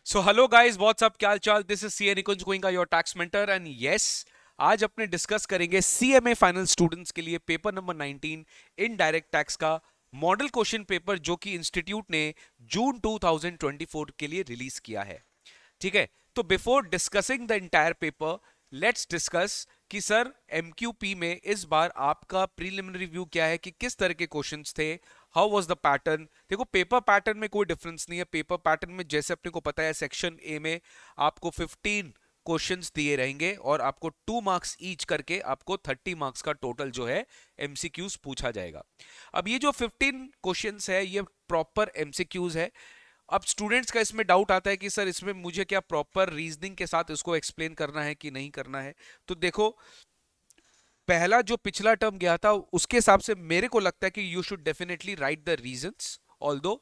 So hello guys, what's up, क्या हाल चाल। This is CA Nikunj Goenka, your tax mentor. And yes, आज अपने discuss करेंगे सीएमए फाइनल स्टूडेंट्स के लिए पेपर नंबर 19 इनडायरेक्ट टैक्स का मॉडल क्वेश्चन पेपर, जो कि इंस्टीट्यूट ने जून 2024 के लिए रिलीज किया है। ठीक है, तो before discussing the entire paper, let's discuss कि सर एमक्यूपी में इस बार आपका प्रीलिमिनरी व्यू क्या है, कि किस तरह के क्वेश्चंस थे, हाउ वाज द पैटर्न। देखो, पेपर पैटर्न में कोई डिफरेंस नहीं है। पेपर पैटर्न में जैसे अपने को पता है, सेक्शन ए में आपको 15 क्वेश्चंस दिए रहेंगे और आपको 2 मार्क्स ईच करके आपको 30 मार्क्स का टोटल जो है एमसीक्यूज पूछा जाएगा। अब ये जो 15 क्वेश्चंस है, ये प्रॉपर एमसीक्यूज है। अब स्टूडेंट्स का इसमें डाउट आता है कि सर इसमें मुझे क्या प्रॉपर रीजनिंग के साथ इसको एक्सप्लेन करना है कि नहीं करना है। तो देखो, पहला जो पिछला टर्म गया था उसके हिसाब से मेरे को लगता है कि you should definitely right the reasons. Although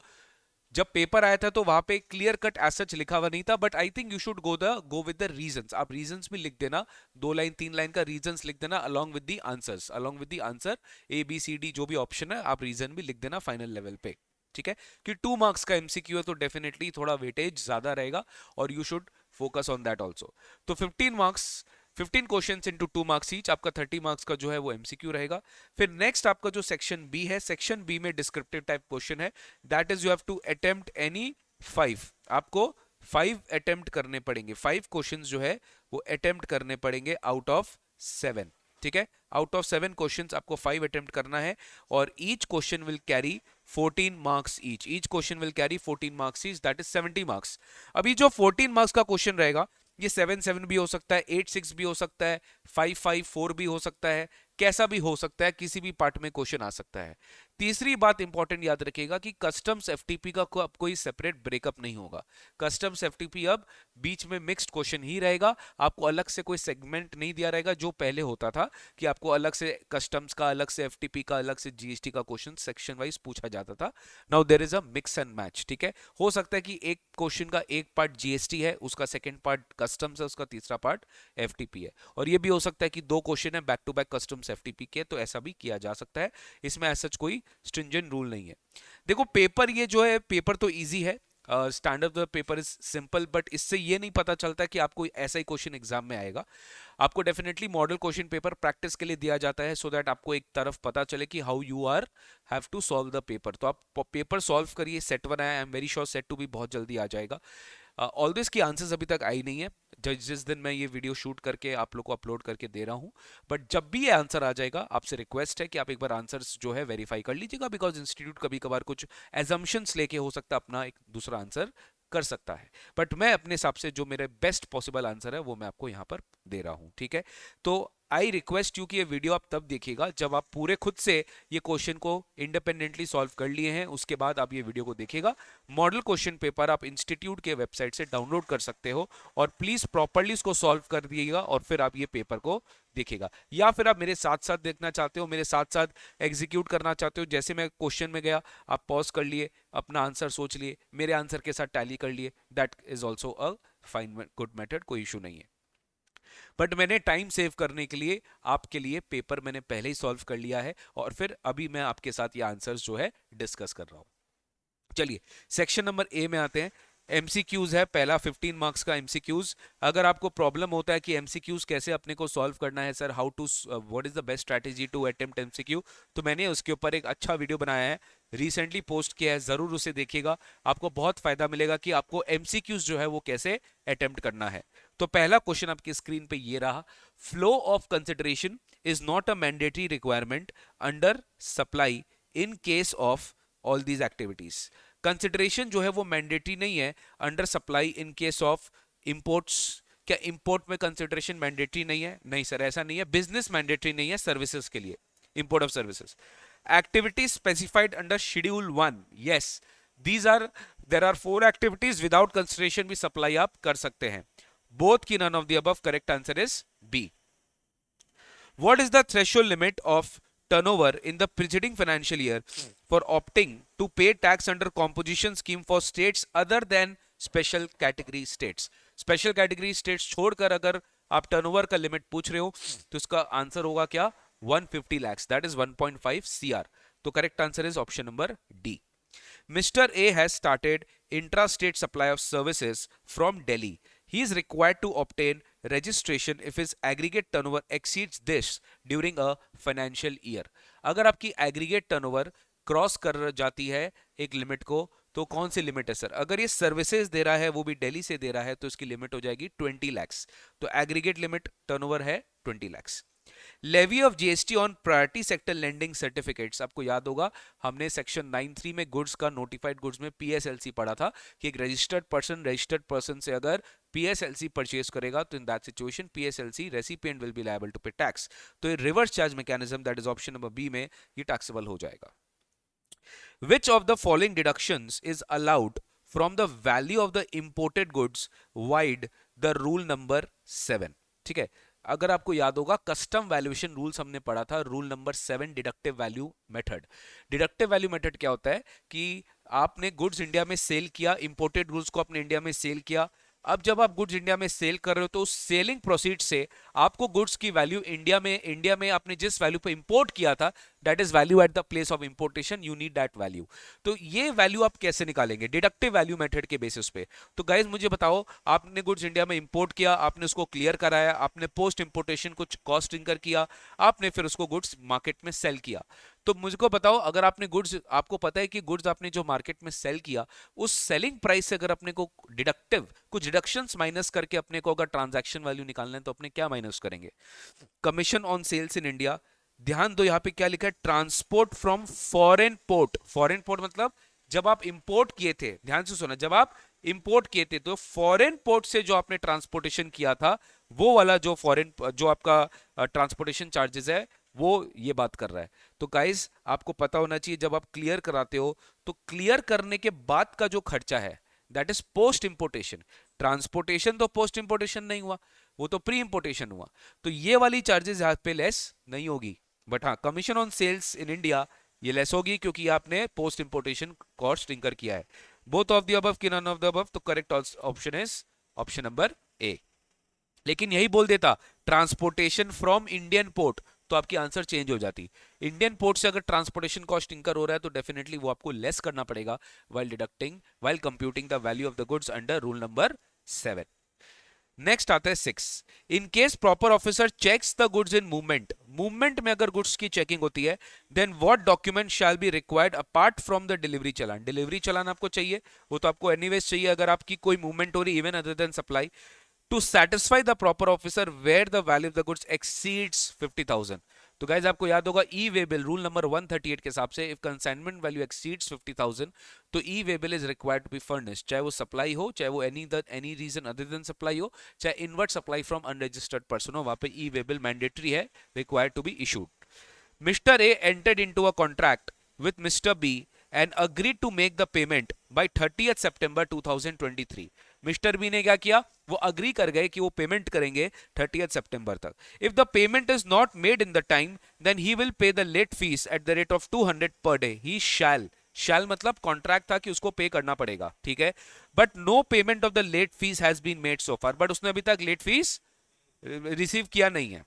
जब पेपर आया था तो वहां पे क्लियर कट एज सच लिखा हुआ नहीं था, but I think you should go with the reasons. आप रीजंस भी लिख देना, 2 लाइन 3 लाइन का रीजंस लिख देना along with the answers, along with the answer A B C D जो भी ऑप्शन है, आप रीजन भी लिख देना फाइनल लेवल पे। ठीक है, कि 2 मार्क्स का एमसीक्यू है तो डेफिनेटली थोड़ा वेटेज ज्यादा रहेगा और you should focus on that also. तो 15 marks, 15 question into 2 marks each, आपका 30 मार्क्स का जो है वो एमसीक्यू रहेगा। फिर नेक्स्ट आपका जो सेक्शन बी है, सेक्शन बी में डिस्क्रिप्टिव टाइप क्वेश्चन है। That is you have to attempt any 5, आपको 5 अटेम्प्ट करने पड़ेंगे। 5 क्वेश्चंस जो है वो अटेम्प्ट करने पड़ेंगे आउट ऑफ 7। ठीक है, आउट ऑफ 7 क्वेश्चंस आपको 5 अटेम्प्ट करना है और each question will carry 14 marks each question will carry 14 marks each, that is 70 marks. अभी जो 14 मार्क्स का क्वेश्चन रहेगा, ये 7-7 भी हो सकता है, 8-6 भी हो सकता है, 5-5-4 भी हो सकता है, कैसा भी हो सकता है, किसी भी पार्ट में क्वेश्चन आ सकता है। तीसरी बात इंपॉर्टेंट याद रखिएगा कि कस्टम्स एफटीपी का अब कोई सेपरेट ब्रेकअप नहीं होगा। कस्टम्स एफटीपी अब बीच में मिक्स्ड क्वेश्चन ही रहेगा, आपको अलग से कोई सेगमेंट नहीं दिया रहेगा जो पहले होता था कि आपको अलग से कस्टम्स का, अलग से एफटीपी का, अलग से जीएसटी का क्वेश्चन सेक्शन वाइज पूछा जाता था। Now there is a mix and match. ठीक है, हो सकता है कि एक क्वेश्चन का एक पार्ट जीएसटी है, उसका सेकंड पार्ट कस्टम्स है, उसका तीसरा पार्ट एफटीपी है, और ये भी हो सकता है कि 2 क्वेश्चन है back to back customs FTP के, तो ऐसा भी किया जा सकता है। इसमें ऐसा कोई स्ट्रिंजेंट रूल नहीं है। देखो, पेपर ये जो है, पेपर तो इजी है, stand of the paper is simple, but इससे ये नहीं पता चलता कि आपको ऐसा ही क्वेश्चन एग्जाम में आएगा। आपको definitely model question paper practice के लिए दिया जाता है, सो दैट आपको एक तरफ पता चले कि how you are have to solve the paper. तो आप पेपर सॉल्व करिए, सेट 1 आया, I am very sure set 2 भी बहुत जल्दी आ जाएगा। ऑल दिस की आंसर्स अभी तक आई नहीं है जिस दिन मैं ये वीडियो शूट करके आप लोग को अपलोड करके दे रहा हूँ, बट जब भी ये आंसर आ जाएगा, आपसे रिक्वेस्ट है कि आप एक बार आंसर्स जो है वेरीफाई कर लीजिएगा, बिकॉज इंस्टीट्यूट कभी कभार कुछ एजम्पशंस लेके हो सकता है अपना एक दूसरा आंसर कर सकता है। बट मैं अपने हिसाब से जो मेरे बेस्ट पॉसिबल आंसर है वो मैं आपको यहाँ पर दे रहा हूँ। ठीक है, तो आई रिक्वेस्ट यू कि ये वीडियो आप तब देखिएगा जब आप पूरे खुद से ये क्वेश्चन को इंडिपेंडेंटली सॉल्व कर लिए हैं, उसके बाद आप ये वीडियो को देखिएगा। मॉडल क्वेश्चन पेपर आप इंस्टीट्यूट के वेबसाइट से डाउनलोड कर सकते हो, और प्लीज प्रॉपर्ली इसको सॉल्व कर दिएगा और फिर आप ये पेपर को देखिएगा। या फिर आप मेरे साथ साथ देखना चाहते हो, मेरे साथ साथ एग्जीक्यूट करना चाहते हो, जैसे मैं क्वेश्चन में गया, आप पॉज कर लिए, अपना आंसर सोच लिए, मेरे आंसर के साथ टैली कर लिए, that is also a fine good method, कोई इशू नहीं है। बट मैंने टाइम सेव करने के लिए आपके लिए पेपर मैंने पहले ही सॉल्व कर लिया है, और फिर अभी मैं आपके साथ ये आंसर्स जो है डिस्कस कर रहा हूं। चलिए, सेक्शन नंबर ए में आते हैं। एमसीक्यूज है पहला, 15 मार्क्स का एमसीक्यूज। अगर आपको प्रॉब्लम होता है कि एमसीक्यूज कैसे अपने को सॉल्व करना है, sir how to, what is the best strategy to attempt MCQ, तो मैंने उसके ऊपर एक अच्छा वीडियो बनाया है, रिसेंटली पोस्ट किया है, जरूर उसे देखिएगा। आपको बहुत फायदा मिलेगा कि आपको एमसीक्यूज जो है वो कैसे अटेम्प्ट करना है। तो पहला क्वेश्चन आपकी स्क्रीन पे ये रहा, flow of consideration is not a mandatory requirement under supply in case of all these activities. Consideration जो है वो मैंडेटरी नहीं है under supply in case of imports. क्या इंपोर्ट में कंसिडरेशन मैंडेटरी नहीं है? नहीं सर, ऐसा नहीं है। बिजनेस मैंडेटरी नहीं है सर्विसेज के लिए, import of services. Activities specified under schedule 1, yes, these are, there are 4 activities without consideration भी सप्लाई आप कर सकते हैं। बोथ की none of the above, correct answer is B. What is the threshold limit of turnover in the preceding financial year for opting to pay tax under composition scheme for states other than special category states? Special category states छोड़कर अगर आप turnover का limit पूछ रहे हो तो इसका answer होगा क्या? 150 lakhs, that is 1.5 CR. तो correct answer is option number D. Mr. A has started intra-state supply of services from Delhi, he is required to obtain registration if his aggregate turnover exceeds this during a financial year. अगर आपकी aggregate turnover cross कर जाती है एक limit को, तो कौन सी limit है सर? अगर ये सर्विसेज दे रहा है, वो भी दिल्ली से दे रहा है, तो इसकी लिमिट हो जाएगी 20 lakhs. तो एग्रीगेट लिमिट टर्नओवर है 20 lakhs. Levy of GST on priority sector lending certificates, आपको याद होगा हमने सेक्शन 9(3) में गुड्स का, नोटिफाइड गुड्स में पीएसएलसी पढ़ा था कि एक रजिस्टर्ड पर्सन से अगर पीएसएलसी परचेज करेगा तो in that situation PSLC recipient will be liable to pay tax. तो ये reverse charge mechanism, that is option number B में, ये टैक्सेबल हो जाएगा. Which of the following deductions is allowed from the value of the imported goods wide the rule number 7? ठीक है, अगर आपको याद होगा कस्टम वैल्यूएशन रूल्स हमने पढ़ा था, rule number 7 deductive value method. Deductive value method क्या होता है कि आपने गुड्स इंडिया में सेल किया, इंपोर्टेड गुड्स को आपने इंडिया में सेल किया. अब जब आप गुड्स इंडिया में सेल कर रहे हो तो उस सेलिंग प्रोसीड से आपको गुड्स की वैल्यू इंडिया में आपने जिस वैल्यू पे इंपोर्ट किया था, that is value at the place of importation, you need that value. तो ये वैल्यू आप कैसे निकालेंगे? डिडक्टिव वैल्यू मेथड के बेसिस पे. तो गाइज मुझे बताओ, आपने गुड्स इंडिया में इंपोर्ट किया, आपने उसको क्लियर कराया, आपने पोस्ट इंपोर्टेशन कुछ कॉस्ट इनकर किया, आपने फिर उसको गुड्स मार्केट में सेल किया. तो मुझको बताओ, अगर आपने गुड्स, आपको पता है कि गुड्स आपने जो मार्केट में सेल किया, उस सेलिंग प्राइस से अगर अपने को डिडक्टिव कुछ डिडक्शंस माइनस करके अपने को अगर ट्रांजैक्शन वैल्यू निकालना है तो अपने क्या माइनस करेंगे? Commission on sales in India. ध्यान दो, यहां पे क्या लिखा है? Transport from foreign port. Foreign port मतलब जब आप इंपोर्ट किए थे, ध्यान से सुना, जब आप इंपोर्ट किए थे तो फॉरेन पोर्ट से जो आपने ट्रांसपोर्टेशन किया था, वो वाला जो फॉरेन, जो आपका ट्रांसपोर्टेशन चार्जेस है, वो ये बात कर रहा है. तो गाइस आपको पता होना चाहिए, जब आप क्लियर कराते हो तो क्लियर करने के बाद का जो खर्चा है, that is post importation. Transportation तो पोस्ट इंपोर्टेशन नहीं हुआ, वो तो प्री इंपोर्टेशन हुआ. तो ये वाली चार्जेस यहाँ पे लेस नहीं होगी. बट हाँ, commission on sales in India ये लेस होगी क्योंकि आपने पोस्ट इंपोर्टेशन कॉस्ट इंकर किया है. बोथ ऑफ द अबव कि नन ऑफ द अबव? तो correct option is option number A. लेकिन यही बोल देता ट्रांसपोर्टेशन फ्रॉम इंडियन पोर्ट, तो आपकी आंसर चेंज हो जाती. इंडियन पोर्ट से अगर ट्रांसपोर्टेशन कॉस्ट इंकर हो रहा है तो डेफिनेटली वो आपको लेस करना पड़ेगा while computing the value of the goods under rule number 7. Next आता है 6. In case proper officer checks the goods in movement. Movement में अगर गुड्स की चेकिंग होती है, then what document shall be required apart from the delivery challan. Delivery challan आपको चाहिए, वो तो आपको एनीवेज चाहिए अगर आपकी कोई मूवमेंट हो रही, even other than supply, to satisfy the proper officer where the value of the goods exceeds 50,000. तो गाइज आपको याद होगा ई वे बिल रूल नंबर 138 के हिसाब से, इफ कंसाइनमेंट वैल्यू एक्सीड्स 50,000 तो E way bill is required to be furnished, चाहे वो सप्लाई हो, चाहे वो any reason other than supply हो, चाहे inward supply from unregistered person हो, वहां पे ई वे बिल मैंडेटरी है, required to be issued. Mr A entered into a contract with Mr B and agreed to make the payment by 30th September 2023. Mister B ने क्या किया? वो agree कर गए कि वो पेमेंट करेंगे 30th सितंबर तक. If the payment is not made in the time then he will pay the late fee at the rate of 200 per day. ही शैल मतलब कॉन्ट्रैक्ट था कि उसको पे करना पड़ेगा, ठीक है. But no payment of the late fee has been made so far. But उसने अभी तक लेट फीस रिसीव किया नहीं है.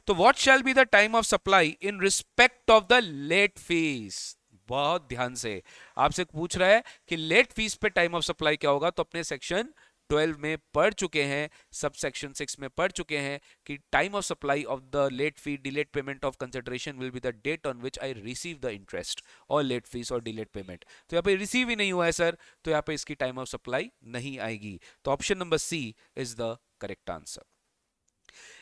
तो what shall be the time of supply in respect of the late fee? बहुत ध्यान से आपसे पूछ रहा है कि लेट फीस पे टाइम ऑफ सप्लाई क्या होगा. तो अपने सेक्शन 12 में पढ़ चुके हैं, सब सेक्शन 6 में पढ़ चुके हैं कि time of supply of the late fee delayed payment of consideration will be the date on which I receive the interest और लेट फीस और डिलेड पेमेंट. तो यहाँ पे रिसीव ही नहीं हुआ है सर, तो यहाँ पे इसकी टाइम ऑफ सप्लाई नहीं आएगी. तो option number C is the correct answer.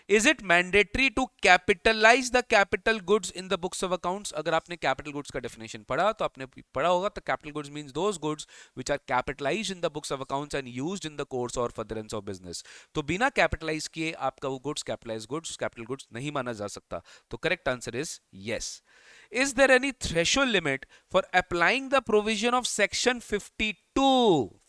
Is it mandatory to capitalize the capital goods in the books of accounts? अगर आपने capital goods का definition पढ़ा तो आपने पढ़ा होगा तो capital goods means those goods which are capitalized in the books of accounts and used in the course or furtherance of business. तो बिना capitalize किए आपका वो goods capitalized goods capital goods नहीं माना जा सकता. तो correct answer is yes. Is there any threshold limit for applying the provision of section 52?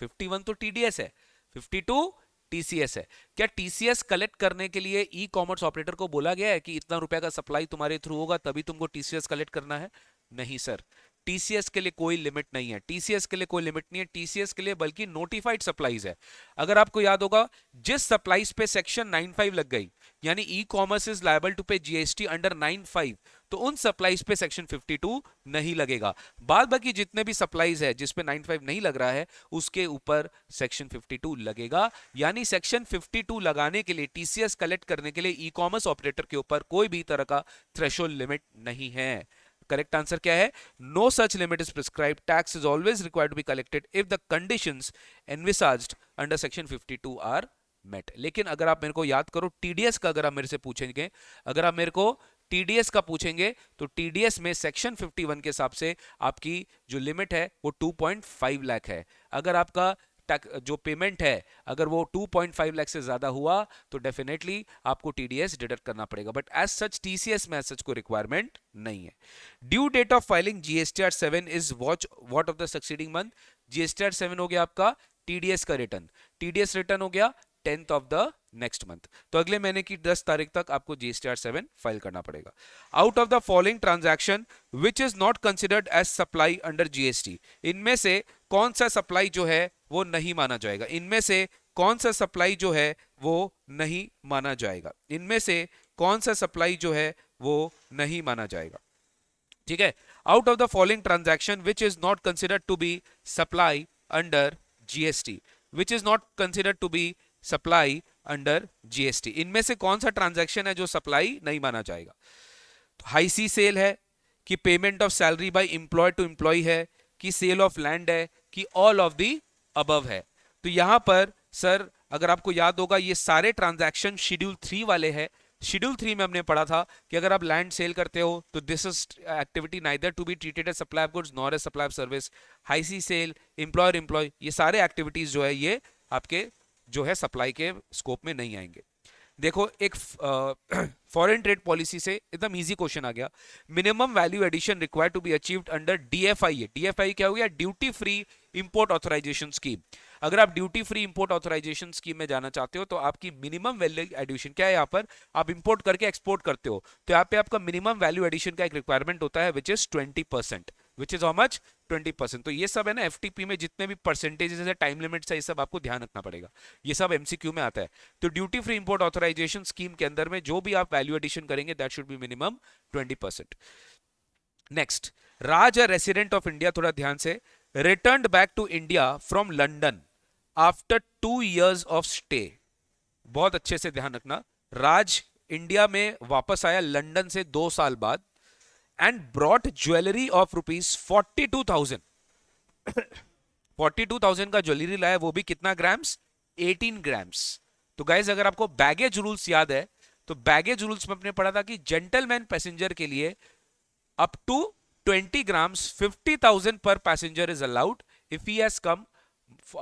51 तो TDS है, 52 टीसीएस है. क्या टीसीएस कलेक्ट करने के लिए ई कॉमर्स ऑपरेटर को बोला गया है कि इतना रुपया का सप्लाई तुम्हारे थ्रू होगा तभी तुमको टीसीएस कलेक्ट करना है? नहीं सर, टीसीएस के लिए कोई लिमिट नहीं है. टीसीएस के लिए कोई लिमिट नहीं है. टीसीएस के लिए बल्कि नोटिफाइड सप्लाईज है. अगर आपको याद होगा, जिस सप्लाईज पे सेक्शन 95 लग गई, यानी e commerce is liable to pay GST under 95, तो उन सप्लाईज पे सेक्शन 52 नहीं लगेगा। बाद बाकी जितने भी सप्लाईज है जिसपे 95 नहीं लग रहा है उसके ऊपर सेक्शन 52 लगेगा। यानी सेक्शन 52 लगाने के लिए, टीसीएस कलेक्ट करने के लिए ई कॉमर्स ऑपरेटर के ऊपर कोई भी तरह का थ्रेशोल्ड लिमिट नहीं है। करेक्ट आंसर क्या है? No such limit is prescribed, tax is always required to be collected if the conditions envisaged under section 52 are met. लेकिन अगर आप मेरे को याद करो टीडीएस का, अगर आप मेरे से पूछेंगे, अगर आप मेरे को टीडीएस का पूछेंगे तो टीडीएस में सेक्शन 51 के हिसाब से आपकी जो लिमिट है वो 2.5 लाख है। अगर आपका जो पेमेंट है अगर वो 2.5 लाख से ज्यादा हुआ तो डेफिनेटली आपको टीडीएस डिडक्ट करना पड़ेगा, बट एज सच टीसीएस में एज सच कोई रिक्वायरमेंट नहीं है। Due date of filing GSTR 7 is what of the succeeding month? GSTR 7 हो गया आपका टीडीएस का रिटर्न, टीडीएस रिटर्न हो गया 10th of the next month, तो अगले महीने की 10 तारीख तक आपको जीएसटीआर 7 फाइल करना पड़ेगा। Out of the following transaction which is not considered as supply under GST, इनमें से कौन सा सप्लाई जो है वो नहीं माना जाएगा? इनमें से कौन सा सप्लाई जो है वो नहीं माना जाएगा? इनमें से कौन सा सप्लाई जो है वो नहीं माना जाएगा? ठीक है, out of the following transaction which is not considered to be supply under GST, which is not considered to be supply under GST, इनमें से कौन सा ट्रांजैक्शन है जो सप्लाई नहीं माना जाएगा? तो हाई सी सेल है, कि payment of salary by employ to employ है, कि सेल ऑफ लैंड है, कि ऑल ऑफ दी अबव है? तो यहां पर सर अगर आपको याद होगा ये सारे ट्रांजैक्शन शेड्यूल 3 वाले हैं। शेड्यूल 3 में हमने पढ़ा था कि अगर आप लैंड सेल करते हो तो this is activity neither to be treated as supply of goods nor as supply of service. High sea sale, employer employ, ये सारे एक्टिविटीज जो है ये आपके जो है सप्लाई के स्कोप में नहीं आएंगे। देखो एक फॉरेन ट्रेड पॉलिसी से एकदम इजी क्वेश्चन आ गया। Minimum value addition required to be achieved under DFI है। डीएफआई क्या हो गया? Duty free import authorisation scheme. अगर आप duty free import authorisation scheme में जाना चाहते हो तो आपकी मिनिमम वैल्यू एडिशन क्या है? यहाँ पर आप इंपोर्ट करके एक्सपोर्ट करते हो तो यहाँ पे आपका मिनिमम वैल्यू एडिशन का एक रिक्वायरमेंट होता है which is 20%, which is how much? 20%। तो ये सब है ना एफटीपी में जितने भी परसेंटेजेस है, टाइम लिमिट्स है, ये सब आपको ध्यान रखना पड़ेगा, ये सब एमसीक्यू में आता है। तो duty free import authorisation scheme के अंदर में जो भी आप वैल्यू एडिशन करेंगे that should be minimum 20%। Next, Raj a resident of India, थोड़ा ध्यान से, returned back to India from London after 2 years of stay. बहुत अच्छे से ध्यान रखना, राज इंडिया में वापस आया लंदन से 2 साल बाद एंड ब्रॉट ज्वेलरी ऑफ ₹42,000। 42,000 का ज्वेलरी लाया, वो भी कितना ग्राम्स? 18 ग्राम्स। तो गाइज अगर आपको बैगेज रूल्स याद है तो बैगेज रूल्स में आपने पढ़ा था कि जेंटलमैन पैसेंजर के लिए up to 20 grams 50,000 per passenger is allowed if he has come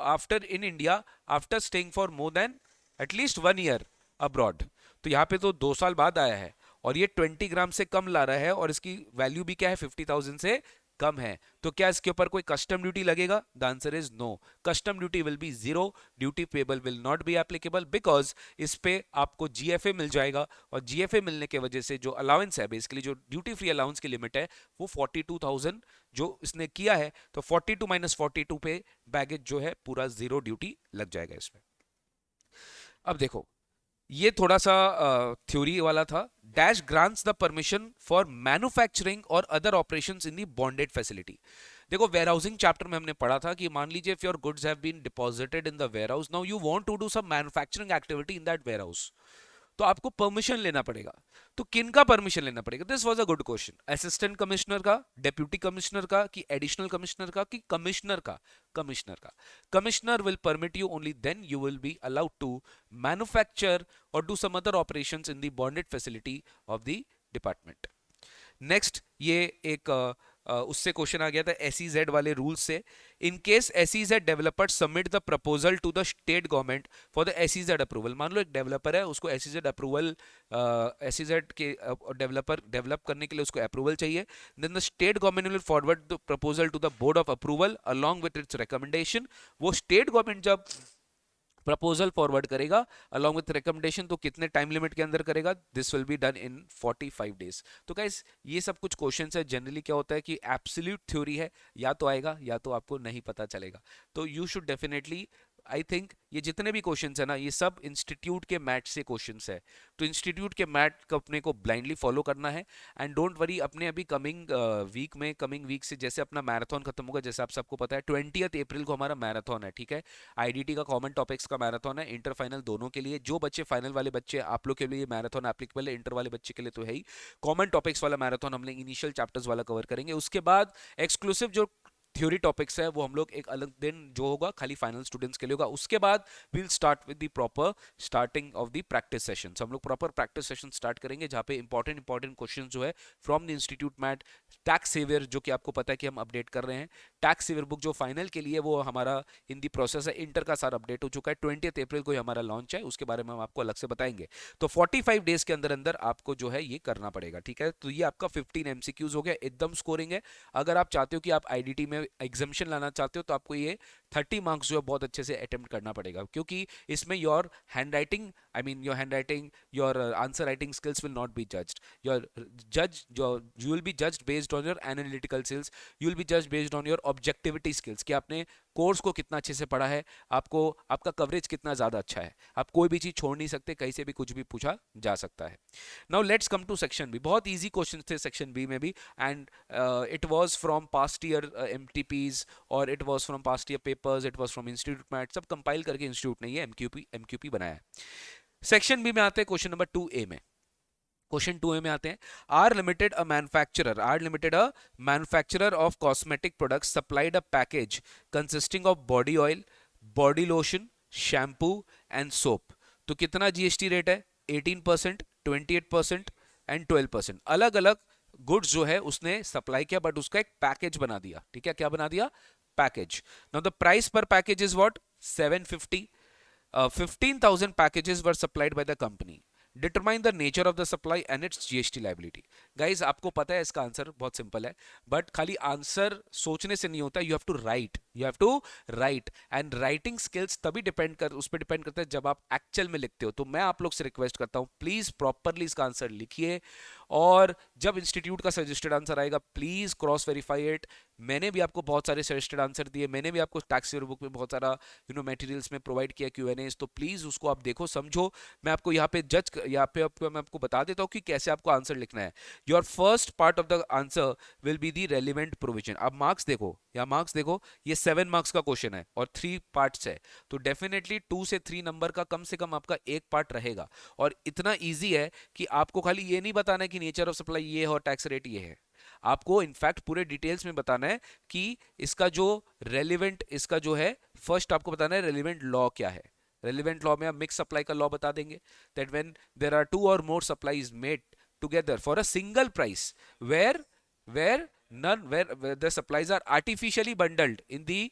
after in India after staying for more than at least 1 year abroad। तो यहाँ पे तो 2 साल बाद आया है और ये 20 ग्राम से कम ला रहा है और इसकी वैल्यू भी क्या है? 50,000 से कम है। तो क्या इसके ऊपर कोई कस्टम ड्यूटी लगेगा? The answer is no, custom duty will be zero, duty payable will not be applicable because इस पे आपको जीएफए मिल जाएगा और जीएफए मिलने के वजह से जो अलाउंस है, बेसिकली जो ड्यूटी फ्री अलाउंस की लिमिट है वो 42,000 जो इसने किया है, तो 42 माइनस 42 पे बैगेज जो है पूरा जीरो ड्यूटी लग जाएगा इसमें। अब देखो ये थोड़ा सा थ्योरी वाला था। Dash grants the permission for manufacturing और other operations in the bonded facility. देखो वेयर हाउसिंग चैप्टर में हमने पढ़ा था कि मान लीजिए if your goods have been deposited in the warehouse, now you want to do some manufacturing activity in that warehouse, तो आपको परमिशन लेना पड़ेगा। तो किन का परमिशन लेना पड़ेगा? This was a good question. Assistant commissioner का, डेप्यूटी कमिश्नर का, कि एडिशनल कमिश्नर का, कि कमिश्नर का? कमिश्नर का। Commissioner will permit you only then you will be allowed to manufacture और do some other operations in the bonded facility of the department. Next, ये एक उससे क्वेश्चन आ गया था एसईजेड वाले रूल्स से। In case SEZ developer submit the proposal to the state government for the SEZ approval. मान लो एक डेवलपर है, उसको एसईजेड अप्रूवल, एसईजेड के डेवलपर डेवलप करने के लिए उसको अप्रूवल चाहिए, then the state government will forward the proposal to the board of approval along with its recommendation. वो स्टेट गवर्नमेंट जब प्रपोजल फॉरवर्ड करेगा अलॉन्ग विथ रिकमेंडेशन, तो कितने टाइम लिमिट के अंदर करेगा? This will be done in 45 days. तो guys ये सब कुछ क्वेश्चंस है। जनरली क्या होता है कि एब्सोल्यूट थ्योरी है, या तो आएगा या तो आपको नहीं पता चलेगा। तो you should definitely I think ये जितने भी क्वेश्चंस है ना, ये सब इंस्टीट्यूट के मैथ से क्वेश्चंस है, तो इंस्टीट्यूट के मैथ को अपने को ब्लाइंडली फॉलो करना है। एंड डोंट वरी, अपने अभी कमिंग वीक से जैसे अपना मैराथन खत्म होगा, जैसे आप सबको पता है 20 अप्रैल को हमारा मैराथन है, ठीक है। आईडीटी का कॉमन टॉपिक्स का मैराथन है, इंटर फाइनल दोनों के लिए। जो बच्चे फाइनल वाले बच्चे, आप लोग के लिए मैराथन एप्लीकेबल है, इंटर वाले बच्चे के लिए तो है ही। कॉमन टॉपिक्स वाला मैराथन हमने इनिशियल चैप्टर्स वाला कवर करेंगे, उसके बाद एक्सक्लूसिव जो थ्योरी टॉपिक्स है वो हम लोग एक अलग दिन जो होगा खाली फाइनल स्टूडेंट्स के लिए होगा। उसके बाद will start with the proper starting of the practice session. हम लोग प्रॉपर प्रैक्टिस सेशन स्टार्ट करेंगे, जहां पे इंपॉर्टेंट क्वेश्चन जो है from the institute mat, tax saviour जो कि आपको पता है कि हम अपडेट कर रहे हैं, टैक्स सेवियर बुक जो फाइनल के लिए वो हमारा इन दी प्रोसेस है। इंटर का सारा अपडेट हो चुका है, 20 अप्रैल को हमारा लॉन्च है, उसके बारे में हम आपको अलग से बताएंगे। तो 45 डेज के अंदर अंदर आपको जो है ये करना पड़ेगा, ठीक है। तो ये आपका 15 एमसीक्यूज हो गया, एकदम स्कोरिंग है। अगर आप चाहते हो कि आप आईडीटी में एग्जामिशन लाना चाहते हो तो आपको ये 30 मार्क्स जो है बहुत अच्छे से अटेम्प्ट करना पड़ेगा, क्योंकि इसमें your handwriting, I mean your handwriting, your answer writing skills will not B judged. Your you will B judged based on your analytical skills, you will B judged based on your objectivity skills, कि आपने course को कितना अच्छे से पढ़ा है, आपको आपका कवरेज कितना ज्यादा अच्छा है। आप कोई भी चीज छोड़ नहीं सकते, कहीं से भी कुछ भी पूछा जा सकता है। Now let's come to section B. बहुत इजी क्वेश्चन थे सेक्शन बी में भी, and it was from past year MTPs, और it was from past year papers, it was from institute mat, सब कंपाइल करके इंस्टीट्यूट ने ये एमक्यूपी बनाया है। सेक्शन बी में आते हैं क्वेश्चन नंबर 2A में। क्वेश्चन 2A में आते हैं, R limited a manufacturer of cosmetic products supplied a package consisting of body oil, body lotion, shampoo and soap. तो कितना जीएसटी रेट है? 18%, 28% एंड 12%। अलग अलग गुड्स जो है उसने सप्लाई किया, बट उसका एक पैकेज बना दिया, ठीक है। क्या बना दिया? पैकेज। नाउ द प्राइस पर package is what? 750। 15,000 packages were supplied by the company. Determine the nature of the supply and its GST liability. Guys, आपको पता है इसका आंसर बहुत सिंपल है, बट खाली आंसर सोचने से नहीं होता, you have to write. And writing skills तभी उस पर डिपेंड करता है जब आप एक्चुअल में लिखते हो। तो मैं आप लोग से रिक्वेस्ट करता हूं, प्लीज प्रॉपरली इसका आंसर लिखिए, और जब इंस्टीट्यूट का सजेस्टेड आंसर आएगा प्लीज क्रॉस वेरीफाई इट। मैंने भी आपको बहुत सारे सजेस्टेड आंसर दिए, मैंने भी आपको टैक्स बुक में बहुत सारा मटेरियल्स में प्रोवाइड किया Q&As, तो प्लीज उसको आप देखो, समझो। मैं आपको यहाँ पे मैं आपको बता देता हूँ कि कैसे आपको आंसर लिखना है। Your first part of the answer will be the relevant provision. अब मार्क्स देखो, मार्क्स देखो, ये 7 मार्क्स का क्वेश्चन है और 3 पार्ट्स है, तो डेफिनेटली 2 से 3 नंबर का कम से कम आपका एक पार्ट रहेगा। और इतना ईजी है कि आपको खाली ये नहीं बताना है कि नेचर ऑफ सप्लाई ये है और टैक्स रेट ये है, आपको इनफैक्ट पूरे डिटेल्स में बताना है कि इसका जो इसका जो है, फर्स्ट आपको बताना है रेलिवेंट लॉ क्या है। रेलिवेंट लॉ में आप मिक्स सप्लाई का लॉ बता देंगे, that when there are two or more supplies made together for a single price, where where the supplies are artificially bundled in the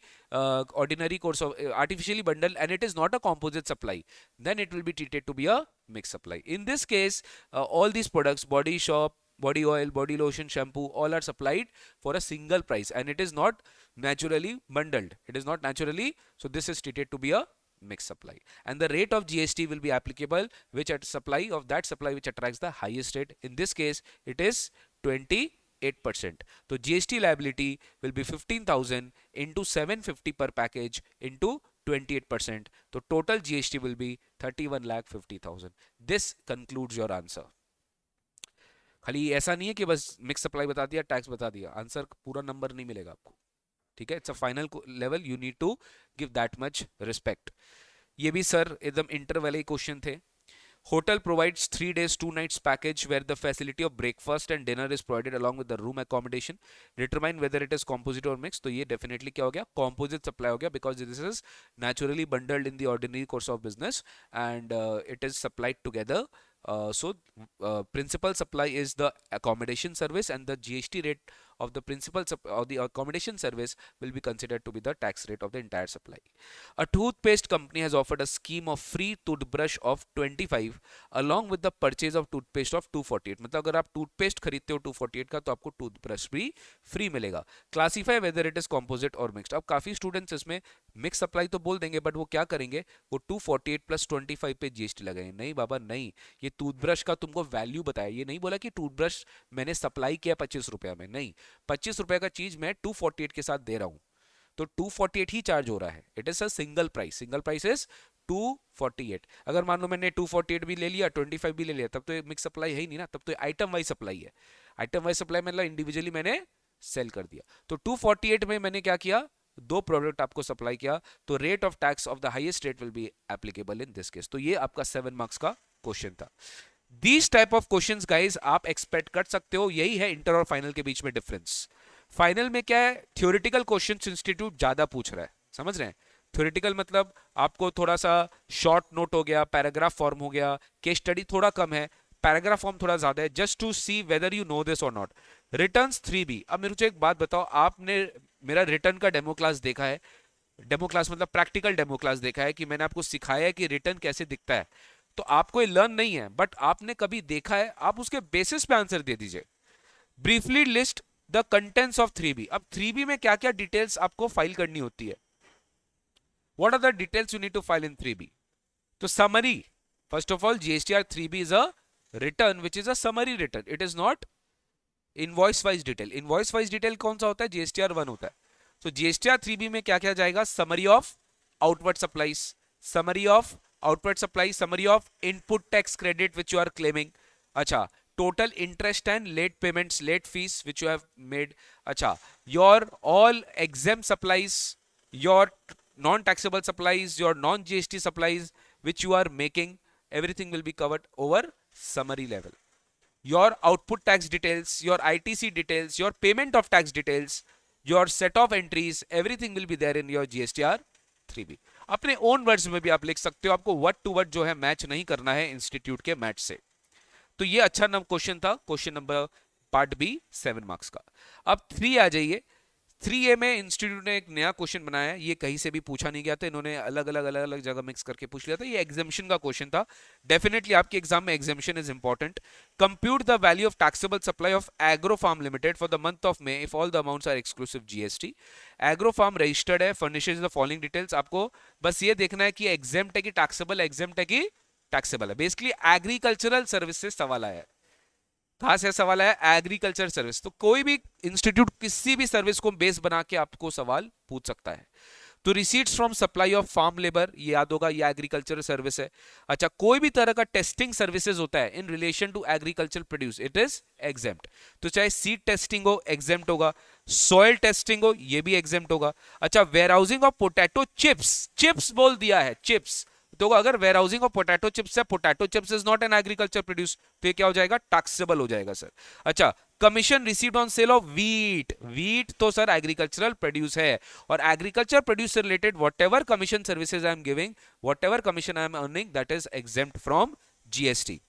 ordinary course of artificially bundled and it is not a composite supply, then it will be treated to be a mixed supply. In this case, all these products, body shop, body oil, body lotion, shampoo, all are supplied for a single price and it is not naturally bundled, it is not naturally, so this is treated to be a mixed supply, and the rate of GST will be applicable which at supply of that supply which attracts the highest rate. In this case it is 28%. So GST liability will be 15,000 into 750 per package into 28%. So total GST will be 31,50,000. This concludes your answer. खाली ऐसा नहीं है कि बस mix supply बता दिया, tax बता दिया, आंसर पूरा नंबर नहीं मिलेगा आपको, ठीक है। It's a final level, you need to give that much respect. ये भी सर एकदम इंटर वाले क्वेश्चन थे। Hotel provides 3 days 2 nights package where the facility of breakfast and dinner is provided along with the room accommodation. Determine whether it is composite or mixed. तो ये definitely क्या हो गया? Composite supply हो गया, because this is naturally bundled in the ordinary course of business and it is supplied together. Principal supply is the accommodation service and the GST rate of the or the accommodation service will be considered to be the tax rate of the entire supply. A toothpaste company has offered a scheme of free toothbrush of 25 along with the purchase of toothpaste of 248. मतलब अगर आप toothpaste खरीदते हो 248 का तो आपको toothbrush भी free मिलेगा। Classify whether it is composite और मिक्स्ड। अब काफी स्टूडेंट्स इसमें मिक्स सप्लाई तो बोल देंगे, बट वो क्या करेंगे, वो 248 प्लस 25 पे जीएसटी लगाएंगे। नहीं बाबा नहीं, ये टूथब्रश का तुमको वैल्यू बताया, ये नहीं बोला कि टूथब्रश मैंने सप्लाई किया 25 रुपया में, नहीं, 25 रुपए का चीज मैं 248 के साथ दे रहा हूं, तो 248 ही चार्ज हो रहा है. It is a single price is 248. अगर मान लो मैंने 248 भी ले लिया, 25 भी ले लिया, तब तो ये मिक्स सप्लाई है ही नहीं ना, तब तो आइटम वाइज सप्लाई है. आइटम वाइज सप्लाई मतलब इंडिविजुअली मैंने सेल कर दिया. तो 248 में मैंने क्या किया, दो प्रोडक्ट आपको सप्लाई किया, तो rate of tax of the highest rate will be applicable in this case. तो ये आपका 7 मार्क्स का क्वेश्चन था. These type of questions guys आप एक्सपेक्ट कर सकते हो. यही है इंटर और फाइनल के बीच में डिफरेंस. फाइनल में क्या है, थ्योरेटिकल क्वेश्चंस इंस्टीट्यूट ज्यादा पूछ रहा है, समझ रहे हैं. थ्योरेटिकल मतलब आपको थोड़ा सा शॉर्ट नोट हो गया, पैराग्राफ फॉर्म हो गया, केस स्टडी थोड़ा कम है, पैराग्राफ फॉर्म थोड़ा ज्यादा है, just to see whether you know this और नॉट. Returns 3B. अब मेरे को एक बात बताओ, आपने मेरा रिटर्न का डेमो क्लास देखा है? डेमो क्लास मतलब प्रैक्टिकल डेमो क्लास देखा है कि मैंने आपको सिखाया है कि रिटर्न कैसे दिखता है. तो आपको ये लर्न नहीं है, बट आपने कभी देखा है, आप उसके बेसिस पे आंसर दे दीजिए. Briefly list the contents of 3B. अब 3B में क्या क्या डिटेल्स आपको फाइल करनी होती है? What are the details you need to file in 3B? तो summary, first of all GSTR 3B is a return which is a summary return. It is not invoice wise detail. Invoice wise detail कौन सा होता है? GSTR 1 होता है. तो GSTR 3B में क्या क्या जाएगा? Summary of outward supplies, summary of outward supply, summary of input tax credit which you are claiming. अच्छा, total interest and late payments, late fees which you have made. अच्छा, your all exam supplies, your non taxable supplies, your non GST supplies which you are making, everything will be covered over summary level. Your output tax details, your ITC details, your payment of tax details, your set of entries, everything will be there in your GSTR 3B. अपने own words में भी आप लिख सकते हो, आपको word to word जो है मैच नहीं करना है इंस्टीट्यूट के मैच से. तो ये अच्छा क्वेश्चन था, question number part B 7 marks का. अब 3 आ जाइए. 3A में इंस्टीट्यूट ने एक नया क्वेश्चन बनाया है, ये कहीं से भी पूछा नहीं गया था, इन्होंने अलग अलग जगह मिक्स करके पूछ लिया था. ये एग्जामिशन का क्वेश्चन था. डेफिनेटली आपके एग्जाम में examination is important. Compute the value of taxable supply of agro farm limited for the month of May if all the amounts are exclusive GST. Agro farm registered है, furnishes the following details. आपको बस ये देखना है कि exempt है कि taxable, exempt है कि टैक्सेबल है. बेसिकली एग्रीकल्चरल सर्विस से सवाल आया है. कहां से सवाल है? Agriculture service. तो कोई भी इंस्टीट्यूट किसी भी सर्विस को बेस बना के आपको सवाल पूछ सकता है. तो receipts from supply of farm labour, ये याद होगा, ये एग्रीकल्चर सर्विस है. अच्छा, कोई भी तरह का टेस्टिंग सर्विसेज होता है in relation to agriculture produce, it is exempt. तो चाहे सीड टेस्टिंग हो, एग्जेम्प्ट होगा. सॉइल टेस्टिंग हो, ये भी एग्जेम्प्ट होगा. अच्छा, warehousing of potato chips, chips बोल दिया है, चिप्स. तो अगर वेयरहाउसिंग ऑफ पोटैटो चिप्स है, potato chips is not an agriculture produce, तो ये क्या हो जाएगा? टैक्सेबल हो जाएगा सर. अच्छा, commission received on sale of wheat, wheat तो सर एग्रीकल्चरल प्रोड्यूस है, और एग्रीकल्चर प्रोड्यूस से related whatever commission services I am giving, whatever commission I am earning, that is exempt from GST.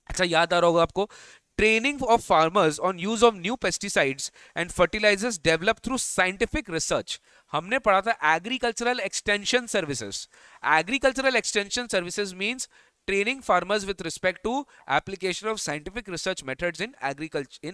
अच्छा, याद आ रहा होगा आपको, training of farmers on use of new pesticides and fertilisers develop through scientific research. हमने पढ़ा था agricultural extension services. Agricultural extension services means training farmers with respect to application of scientific research methods in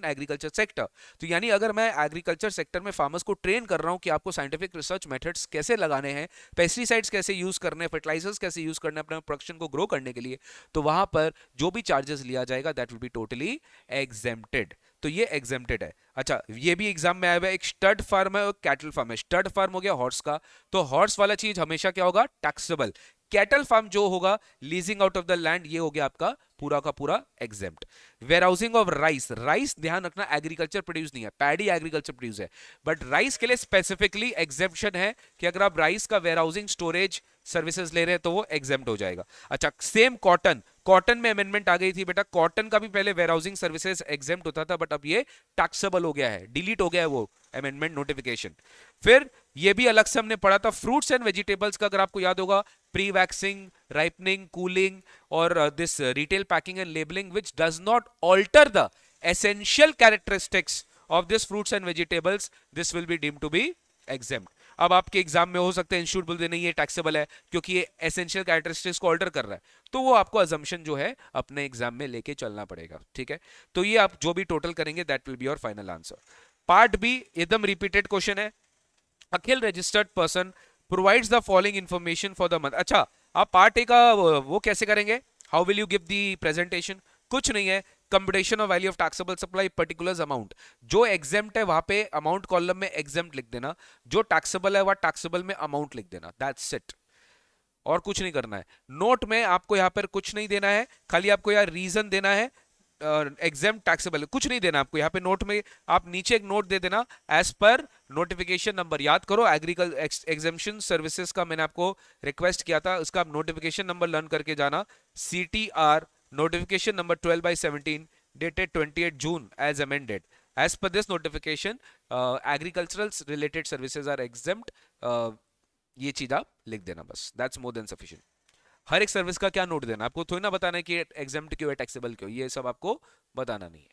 agriculture sector. तो यानी अगर मैं agriculture sector में farmers को train कर रहा हूं कि आपको साइंटिफिक रिसर्च मेथड्स कैसे लगाने हैं, पेस्टिसाइड्स कैसे यूज करने हैं, फर्टिलाइजर्स कैसे यूज करने हैं अपने प्रोडक्शन को ग्रो करने के लिए, तो वहां पर जो भी चार्जेस लिया जाएगा that will be totally exempted. तो ये एग्जेम्प्टेड है. अच्छा, ये भी एग्जाम में आया हुआ है. एक स्टड फार्म है और कैटल फार्म है. स्टड फार्म हो गया हॉर्स का, तो हॉर्स वाला चीज हमेशा क्या होगा? टैक्सेबल. कैटल फार्म जो होगा leasing out of the land, ये हो गया आपका पूरा का पूरा exempt. Warehousing of rice, rice ध्यान रखना एग्रीकल्चर प्रोड्यूस नहीं है, पैडी एग्रीकल्चर प्रोड्यूस है, बट राइस के लिए स्पेसिफिकली एग्जेम्पशन है कि अगर आप राइस का वेयरहाउसिंग स्टोरेज सर्विसेज ले रहे हैं तो वो एग्जेम्प्ट हो जाएगा. अच्छा, सेम कॉटन, कॉटन में अमेंडमेंट आ गई थी बेटा. कॉटन का भी पहले वेयरहाउसिंग सर्विसेज एग्जेम्प्ट होता था, बट अब ये टैक्सेबल हो गया है, डिलीट हो गया है वो अमेंडमेंट नोटिफिकेशन. फिर ये भी अलग से हमने पढ़ा था फ्रूट्स एंड वेजिटेबल्स का, अगर आपको याद होगा, pre waxing, ripening, cooling, or this retail packing and labeling which does not alter the essential characteristics of this fruits and vegetables, this will be deemed to be exempt. अब आपके exam में हो सकता है इंस्टीट्यूट बोलते नहीं ये taxable है क्योंकि ये एसेंशियल कैरेक्टरिस्टिक्स को ऑल्टर कर रहा है, तो वो आपको अजम्पशन जो है अपने एग्जाम में लेके चलना पड़ेगा. ठीक है, तो ये आप जो भी टोटल करेंगे that will be your final answer. Part B एकदम रिपीटेड क्वेश्चन है. Akhil registered person provides the following information for the month. अच्छा, आप पार्ट ए का वो कैसे करेंगे? How will you give the presentation? कुछ नहीं है, computation of value of taxable supply particular amount, जो एग्जेम्प्ट है वहां पे अमाउंट कॉलम में एग्जेम्प्ट लिख देना, जो टैक्सेबल है वह टैक्सेबल में अमाउंट लिख देना, दैट्स इट, और कुछ नहीं करना है। नोट में आपको यहां पर कुछ नहीं देना है, खाली आपको यार रीजन देना है, एग्जाम टैक्सेबल कुछ नहीं देना आपको यहाँ पे। नोट में आप नीचे एक नोट दे देना एज पर नोटिफिकेशन नंबर, याद करो एग्रीकल्चर एग्जामिशन सर्विसेज का मैंने आपको रिक्वेस्ट किया था, उसका आप नोटिफिकेशन नंबर लर्न करके जाना, CTR notification number 12/17 dated 28 June as amended. As per this notification, agricultural related services are exempt. ये चीज आप लिख देना बस, दैट्स मोर देन सफिशिएंट। हर एक सर्विस का क्या नोट देना, आपको थोड़ी ना बताना है कि एग्जेम्प्ट क्यों है, टैक्सेबल क्यों, ये सब आपको बताना नहीं है।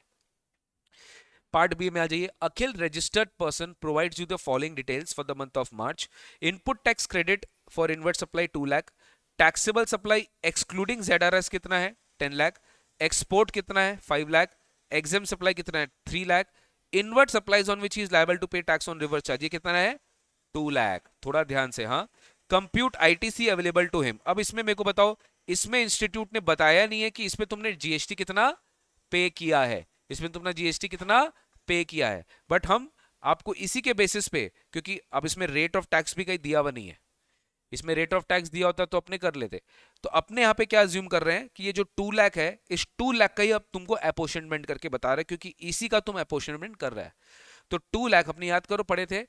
पार्ट बी में आ जाइए। Akhil registered person provides you the following details for the month of March. Input tax credit for inward supply 2 lakh, taxable supply excluding ZRS कितना है 10 लाख, एक्सपोर्ट कितना है 5 लाख, एग्जाम सप्लाई कितना है 3 lakh, inward supplies on which is liable to pay tax on reverse charge, ये कितना है 2 लाख। थोड़ा ध्यान से, हाँ। Compute ITC available to him. अब इसमें मेरे को बताओ, इसमें इंस्टीट्यूट ने बताया नहीं है कि इसमें तुमने GST कितना पे किया है, इसमें तुमने GST कितना पे किया है, बट हम आपको इसी के बेसिस पे, क्योंकि अब इसमें रेट ऑफ टैक्स भी कहीं दिया हुआ नहीं है, इसमें रेट ऑफ टैक्स दिया होता तो अपने कर लेते। तो अपने यहाँ पे क्या अज्यूम कर रहे हैं कि ये जो 2 लाख है, इस 2 लाख का ही अब तुमको अपोर्शनमेंट करके बता रहे हैं, क्योंकि इसी का तुम अपोर्शनमेंट कर रहा है। तो 2 लाख अपने याद करो, पढ़े थे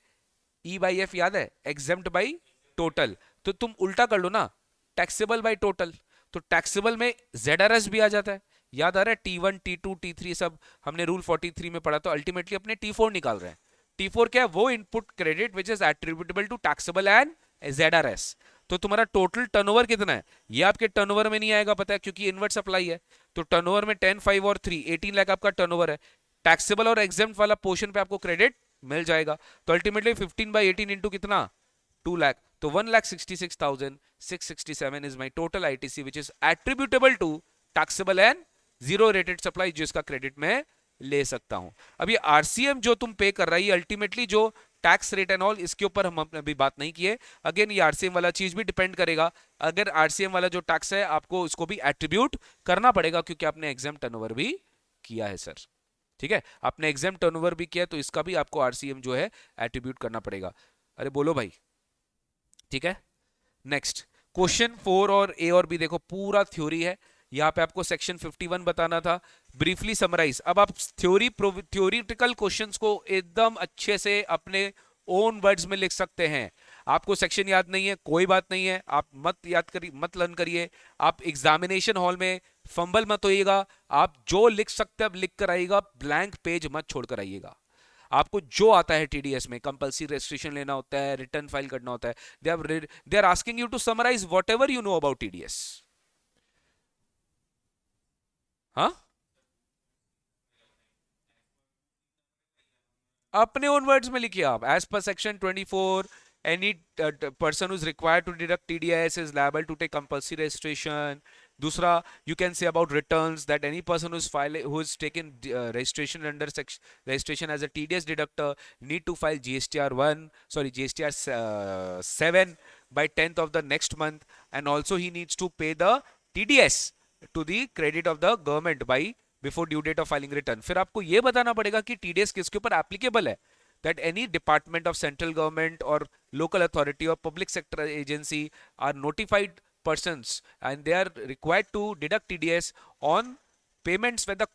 E/F, याद है, एग्जेम्प्ट बाई टोटल, तो तुम उल्टा कर लो ना, टैक्सेबल बाय टोटल, तो टैक्सेबल में ZRS भी आ जाता है, याद आ रहा है, T1 T2 T3 सब हमने रूल 43 में पढ़ा, तो अल्टीमेटली अपने T4 निकाल रहे हैं। T4 क्या है, वो input credit which is attributable to taxable and ZRS। तो तुम्हारा टोटल टर्नओवर कितना है, ये आपके टर्नओवर में नहीं आएगा, पता है, क्योंकि इनवर्ट सप्लाई है। तो टर्नओवर में 10, 5 और 3 18 लाख आपका टर्नओवर है, टैक्सेबल और एग्जेम्प्ट वाला पोर्शन पे आपको क्रेडिट मिल जाएगा। तो अल्टीमेटली 15/18 इंटू कितना 2 लाख, तो 1,66,667 is my total ITC which is attributable to taxable and zero rated supply, जिसका क्रेडिट मैं ले सकता हूं। अब ये RCM जो तुम पे कर रही है अल्टीमेटली जो टैक्स रेट एंड ऑल, इसके ऊपर हम अभी बात नहीं किए। अगेन ये RCM वाला चीज भी डिपेंड करेगा, अगर RCM वाला जो टैक्स है आपको इसको भी एट्रीब्यूट करना पड़ेगा, क्योंकि आपने एग्जाम टर्नओवर भी किया है सर, ठीक है, आपने एग्जाम टर्नओवर भी किया, तो इसका भी आपको RCM जो है एट्रीब्यूट करना पड़ेगा। अरे बोलो भाई, ठीक है। नेक्स्ट क्वेश्चन 4 और A और B देखो, पूरा थ्योरी है, यहाँ पे आपको सेक्शन 51 बताना था, ब्रीफली समराइज। अब आप थ्योरिटिकल क्वेश्चंस को एकदम अच्छे से अपने ओन वर्ड्स में लिख सकते हैं। आपको सेक्शन याद नहीं है, कोई बात नहीं है, आप मत याद करिए, मत लर्न करिए, आप एग्जामिनेशन हॉल में फंबल मत होइएगा, आप जो लिख सकते हैं लिख कर आइएगा, ब्लैंक पेज मत छोड़कर आइएगा। आपको जो आता है TDS में, कंपल्सरी रजिस्ट्रेशन लेना होता है, रिटर्न फाइल करना होता है, they are asking you to summarise whatever you know about TDS। हाँ, अपने ओन वर्ड्स में लिखिए आप, as per section 24 any person who is required to deduct TDS is liable to take compulsory registration. दूसरा, you can say about returns that any person who is taken registration under registration as a TDS deductor need to file GSTR 7 by 10th of the next month, and also he needs to pay the TDS to the credit of the government by before due date of filing return। फिर आपको ये बताना पड़ेगा कि TDS किसके ऊपर applicable है, that any department of central government or local authority or public sector agency are notified persons and they are required to deduct TDS on payments when the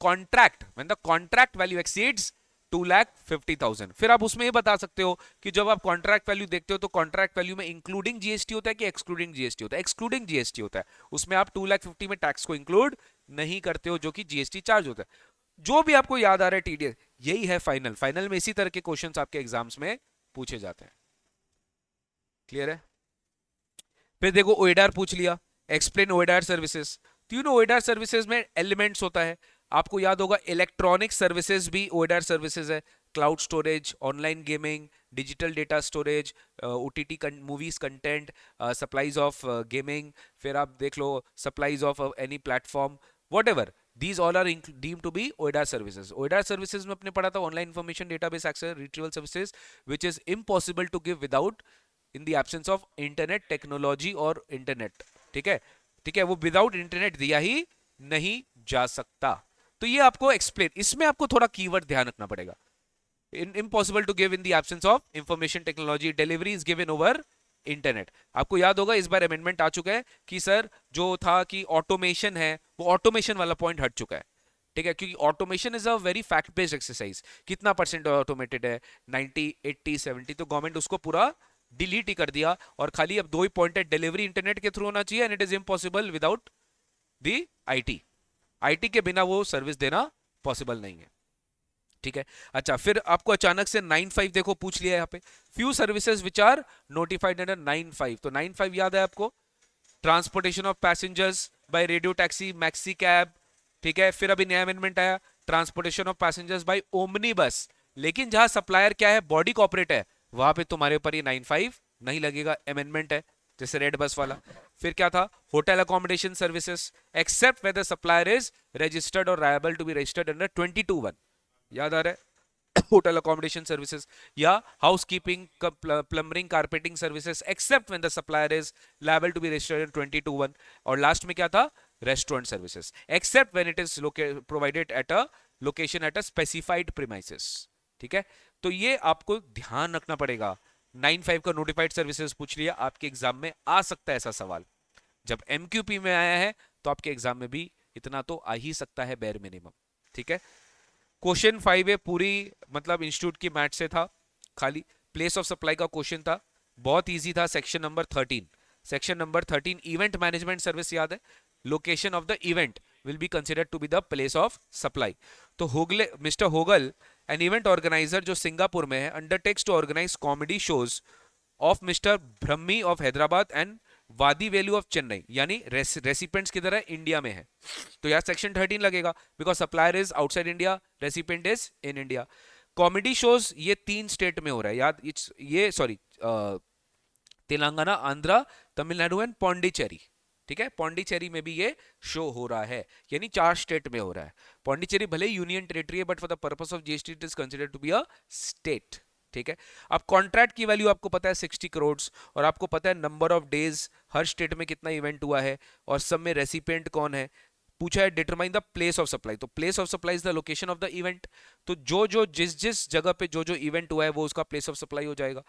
contract value exceeds 2,50,000। फिर आप उसमें ये बता सकते हो कि जब आप कॉन्ट्रैक्ट वैल्यू देखते हो तो कॉन्ट्रैक्ट वैल्यू में इंक्लूडिंग GST होता है कि एक्सक्लूडिंग GST होता है, एक्सक्लूडिंग GST होता है, उसमें आप 2,50,000 में टैक्स को इंक्लूड नहीं करते हो, जो कि GST चार्ज होता है। जो भी आपको याद आ रहा है TDS, यही है फाइनल में इसी तरह के क्वेश्चंस आपके एग्जाम्स में पूछे जाते हैं। क्लियर है। फिर देखो OADAR पूछ लिया, एक्सप्लेन OADAR सर्विसेज। तो यू नो OADAR सर्विसेज में एलिमेंट्स होता है, आपको याद होगा इलेक्ट्रॉनिक सर्विसेज भी OADAR सर्विसेज है, cloud storage, online gaming, digital data storage, OTT movies content, supplies of gaming, फिर आप देख लो supplies of any platform, whatever, these all are deemed to be OADAR services। OADAR services में अपने पढ़ा था online information database access retrieval services which is impossible to give without in the absence of internet technology और internet, ठीक है, वो without internet दिया ही नहीं जा सकता। तो ये आपको एक्सप्लेन, इसमें आपको थोड़ा कीवर्ड ध्यान रखना पड़ेगा। Impossible to give in the absence of information technology, delivery is given over internet. आपको याद होगा इस बार अमेंडमेंट आ चुका है कि सर जो था कि ऑटोमेशन है, वो ऑटोमेशन वाला पॉइंट हट चुका है। ठीक है, क्योंकि automation is a very fact based exercise. कितना परसेंट ऑटोमेटेड है, 90, 80, 70, तो गवर्नमेंट उसको पूरा डिलीट ही कर दिया, और खाली अब दो ही पॉइंट है, डिलीवरी इंटरनेट के थ्रू होना चाहिए, and it is impossible without the IT. IT के बिना वो सर्विस देना पॉसिबल नहीं है। ठीक है, अच्छा फिर आपको अचानक से 95 देखो पूछ लिया यहाँ पे, few services which are notified under 95। तो 95 याद है आपको, transportation of passengers by radio taxi, maxi cab. ठीक है, फिर अभी नया अमेंडमेंट आया, transportation of passengers by omni bus. लेकिन जहां सप्लायर क्या है, बॉडी कॉर्पोरेट है, वहां पे तुम्हारे ऊपर ये 95 नहीं लगेगा, अमेंडमेंट है, जैसे रेड बस वाला। फिर क्या था, hotel accommodation services except whether supplier is registered और liable to be registered under 22(1), याद आ रहा है, होटल अकोमोडेशन सर्विसेज, या housekeeping, plumbing, carpeting services except when the supplier is liable to be registered in 22(1). और लास्ट में क्या था, restaurant services except when it is provided at a location at a specified premises. ठीक है, तो ये आपको ध्यान रखना पड़ेगा। 95 का नोटिफाइड सर्विसेज पूछ लिया, आपके एग्जाम में आ सकता है ऐसा सवाल। जब एमक्यूपी में आया है तो आपके एग्जाम में भी इतना तो आ ही सकता है, बेर मिनिमम। ठीक है, क्वेश्चन 5 है पूरी, मतलब इंस्टीट्यूट की मैथ से था, खाली प्लेस ऑफ सप्लाई का क्वेश्चन था, बहुत इजी था। Section number 13, section number 13 event management service, याद है, location of the event will be considered to be the place of supply. तो होगले, मिस्टर होगल, एन इवेंट ऑर्गेनाइजर जो सिंगापुर में है, undertakes to organize comedy shows of mister Brahmi of Hyderabad and Vadivelu of Chennai, यानी recipients किधर है, इंडिया में है, तो यार सेक्शन 13 लगेगा, because supplier is outside India, recipient is in India. Comedy shows ये 3 स्टेट में हो रहा है, याद, ये सॉरी, तेलंगाना, आंध्र, तमिलनाडु एंड पौंडीचेरी। ठीक है, पौंडीचेरी में भी ये शो हो रहा है, यानी 4 स्टेट में हो रहा है। पौंडीचेरी भले यूनियन टेरिटरी है, but for the purpose of GST it is considered to be a state. ठीक है, अब कॉन्ट्रैक्ट की वैल्यू आपको पता है 60 करोड़, और आपको पता है number of days her state में कितना इवेंट हुआ है, और सब में रेसिपेंट कौन है। पूछा है determine the place of supply, तो place of supply is the location of the event. तो जो जो जिस जगह पे जो जो इवेंट हुआ है वो उसका प्लेस ऑफ सप्लाई हो जाएगा।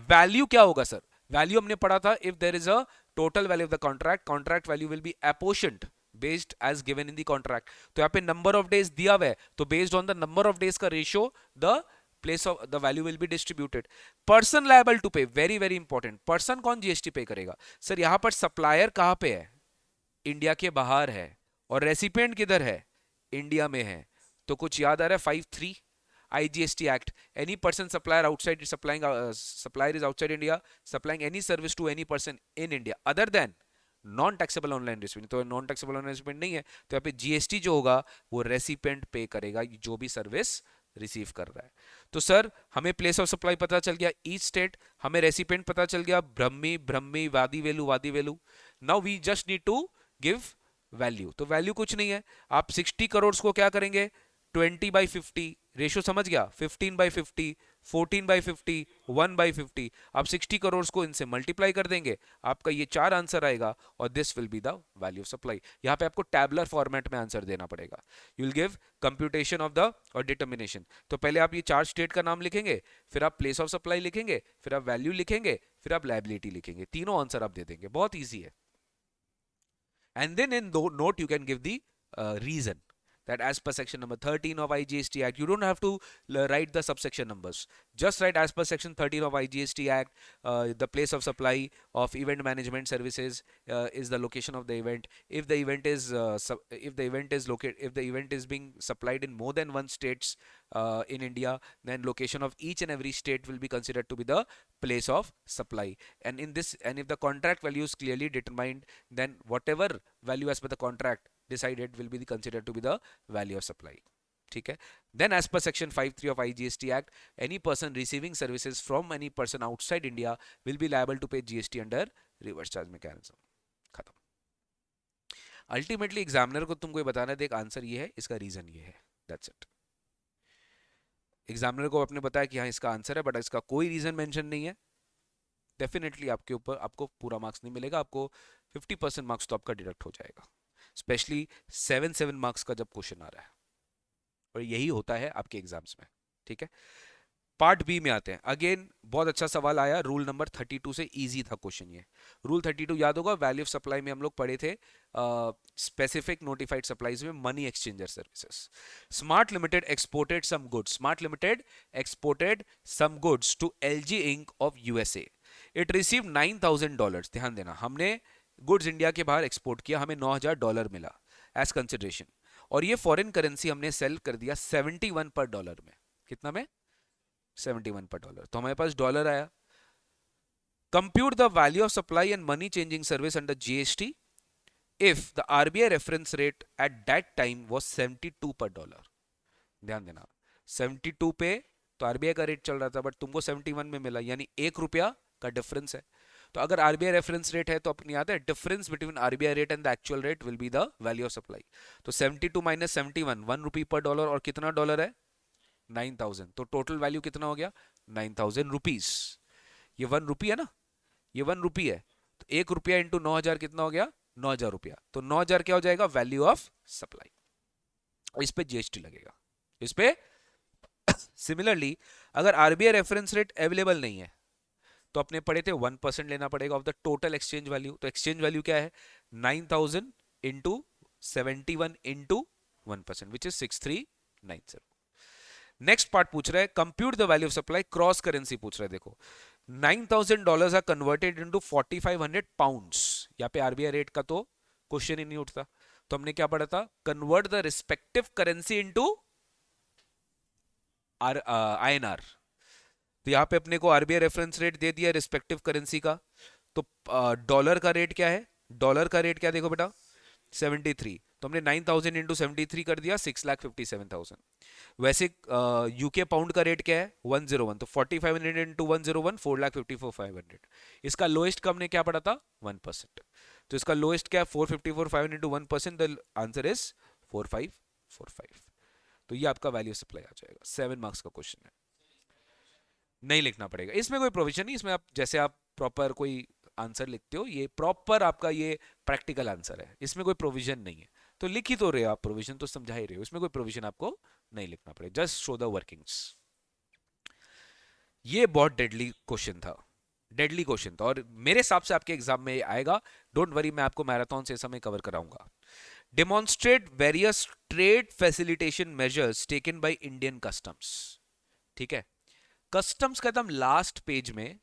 वैल्यू क्या होगा सर, वैल्यू हमने पढ़ा था, if there is a total value of the contract, contract value will be apportioned based as given in the contract. तो यहाँ पे नंबर ऑफ डेज दिया हुआ है, तो based on the number of days का ratio the place of the value will be distributed. Person liable to pay, very very important, person कौन GST pay करेगा सर, यहां पर सप्लायर कहां पे है, इंडिया के बाहर है, और रेसिपिएंट किधर है, इंडिया में है। तो कुछ याद आ रहा है, 5(3) IGST act, any person supplier outside supplying, supplier is outside India supplying any service to any person in India other than non taxable online recipient. तो नॉन टैक्सेबल ऑनलाइन रिसिपेंट नहीं है, तो यहाँ पे जीएसटी जो होगा वो रेसिपेंट पे करेगा, जो भी सर्विस रिसीव कर रहा है। तो सर हमें प्लेस ऑफ सप्लाई पता चल गया, ईच स्टेट, हमें रेसिपेंट पता चल गया, ब्रह्मी ब्रह्मी, Vadivelu Vadivelu. Now we just need to give value. तो वैल्यू कुछ नहीं है, आप 60 करोड़ को क्या करेंगे, 20/50 रेशियो, समझ गया, 15/50, 14/50, 1/50। आप 60 करोड़ को इनसे मल्टीप्लाई कर देंगे, आपका ये 4 आंसर आएगा, और this will be the value of supply. यहाँ पे आपको टैबुलर फॉर्मेट में आंसर देना पड़ेगा। You will give computation of the और डिटर्मिनेशन। तो पहले आप ये 4 स्टेट का नाम लिखेंगे, फिर आप प्लेस ऑफ सप्लाई लिखेंगे, फिर आप वैल्यू लिखेंगे, फिर आप लायबिलिटी लिखेंगे, तीनों आंसर आप दे देंगे, बहुत ईजी है। And then in the note you can give the reason that as per section number 13 of IGST Act, you don't have to write the subsection numbers, just write as per section 13 of IGST Act, the place of supply of event management services is the location of the event. If the event is if the event is located, if the event is being supplied in more than one states in India, then location of each and every state will be considered to be the place of supply. And in this, and if the contract value is clearly determined, then whatever value as per the contract decided will be considered to be the value of supply. ठीक है, then as per section 5(3) of IGST Act, any person receiving services from any person outside India will be liable to pay GST under reverse charge mechanism. खत्म। Ultimately examiner को तुमको बताना है, answer ये है, इसका रीजन ये है, दैट्स इट। एग्जामिनर को आपने बताया कि हाँ इसका आंसर है, बट इसका कोई रीजन मेंशन नहीं है, डेफिनेटली आपके ऊपर आपको पूरा मार्क्स नहीं मिलेगा, आपको 50% मार्क्स तो आपका डिडक्ट हो जाएगा, स्पेशली 7 मार्क्स का जब क्वेश्चन आ रहा है। और यही होता है आपके एग्जाम्स में। ठीक है, पार्ट बी में आते हैं। अगेन बहुत अच्छा सवाल आया, रूल नंबर 32 से, इजी था क्वेश्चन ये। रूल 32 याद होगा, वैल्यू ऑफ सप्लाई में हम लोग पढ़े थे स्पेसिफिक नोटिफाइड सप्लाईज में money exchanger services. Smart limited exported some goods, smart limited exported some goods to LG Inc of USA. It receive $9,000। ध्यान देना, हमने गुड्स इंडिया के बाहर एक्सपोर्ट किया, हमें $9,000 मिला एज कंसिडरेशन, और ये फॉरेन करेंसी हमने सेल कर दिया 71 पर डॉलर में। कितना में? 71 पर डॉलर। तो हमारे पास डॉलर आया। Compute the value of supply and money changing service under GST if the RBI reference rate at that time was 72 पर डॉलर। ध्यान देना, 72 पे तो आरबीआई का रेट चल रहा था, बट तुमको 71 में मिला, यानी ₹1 का डिफरेंस है। तो अगर आरबीआई रेफरेंस रेट है तो अपनी याद है, difference between RBI rate and the actual rate will be the value of supply. तो 72 माइनस 71, ₹1 पर डॉलर, और कितना डॉलर है? 9,000। तो टोटल वैल्यू कितना हो गया? 9,000 रुपीज। ये ₹1 है ना, ये ₹1 है, तो ₹1 इंटू 9,000 कितना हो गया? 9,000 रुपया। तो 9,000 क्या हो जाएगा? Value of supply. और इस पे जीएसटी लगेगा, इस पे। सिमिलरली अगर आरबीआई रेफरेंस रेट अवेलेबल नहीं है तो अपने पढ़े थे 1% लेना पड़ेगा of the total exchange value. तो एक्सचेंज वैल्यू क्या है? 9,000 into 71 into 1%, which is 6390। Next part पूछ रहा है compute the value of supply, cross currency पूछ रहा है। देखो, $9,000 आर कन्वर्टेड इनटू 4,500 पाउंड्स। यहाँ पे आरबीआई रेट का तो क्वेश्चन ही नहीं उठता, तो हमने क्या पढ़ा था? Convert the respective currency into INR. तो यहाँ पे अपने को आरबीआई रेफरेंस रेट दे दिया रिस्पेक्टिव करेंसी का। तो डॉलर का रेट क्या है? डॉलर का रेट क्या देखो बेटा? 73। तो हमने 9,000 इंटू 73 कर दिया, 6,57,000। वैसे यूके पाउंड का रेट क्या है? 101। तो 4,500 इंटू 101, 4,54,500। इसका लोएस्ट का हमने क्या पढ़ा था? 1%। तो इसका लोएस्ट क्या है? 4,54,500 इंटू 1%, द आंसर इज 4,545। तो ये आपका वैल्यू सप्लाई आ जाएगा। 7 मार्क्स का क्वेश्चन है, नहीं लिखना पड़ेगा इसमें, कोई प्रोविजन नहीं इसमें। आप जैसे आप प्रॉपर कोई आंसर लिखते हो, ये प्रॉपर आपका ये प्रैक्टिकल आंसर है, इसमें कोई प्रोविजन नहीं है। तो लिख ही तो रहे हो आप, प्रोविजन तो समझा ही रहे हो, इसमें कोई प्रोविजन आपको नहीं लिखना पड़ेगा, जस्ट शो द वर्किंग्स। ये बहुत डेडली क्वेश्चन था, डेडली क्वेश्चन था, और मेरे हिसाब से आपके एग्जाम में आएगा। डोंट वरी, मैं आपको मैराथन से समय कवर कराऊंगा। Demonstrate various trade facilitation measures taken by Indian customs. ठीक है, कस्टम्स का एकदम लास्ट पेज में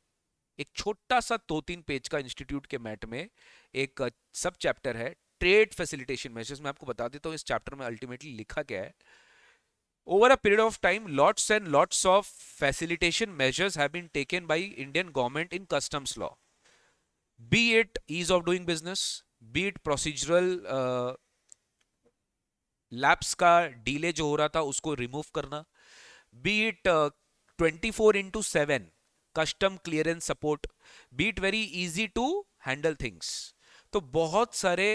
एक छोटा सा 2-3 पेज का इंस्टीट्यूट के मैट में एक सब चैप्टर है, ट्रेड फैसिलिटेशन मेजर्स। मैं आपको बता देता हूं इस चैप्टर में अल्टीमेटली लिखा क्या है। Over a period of time, lots and lots of facilitation measures have been taken by Indian government in customs law, be it ease of doing business, be it procedural lapse का delay जो हो रहा था उसको remove करना, be it 24/7 custom clearance support, be it very easy to handle things। तो बहुत सारे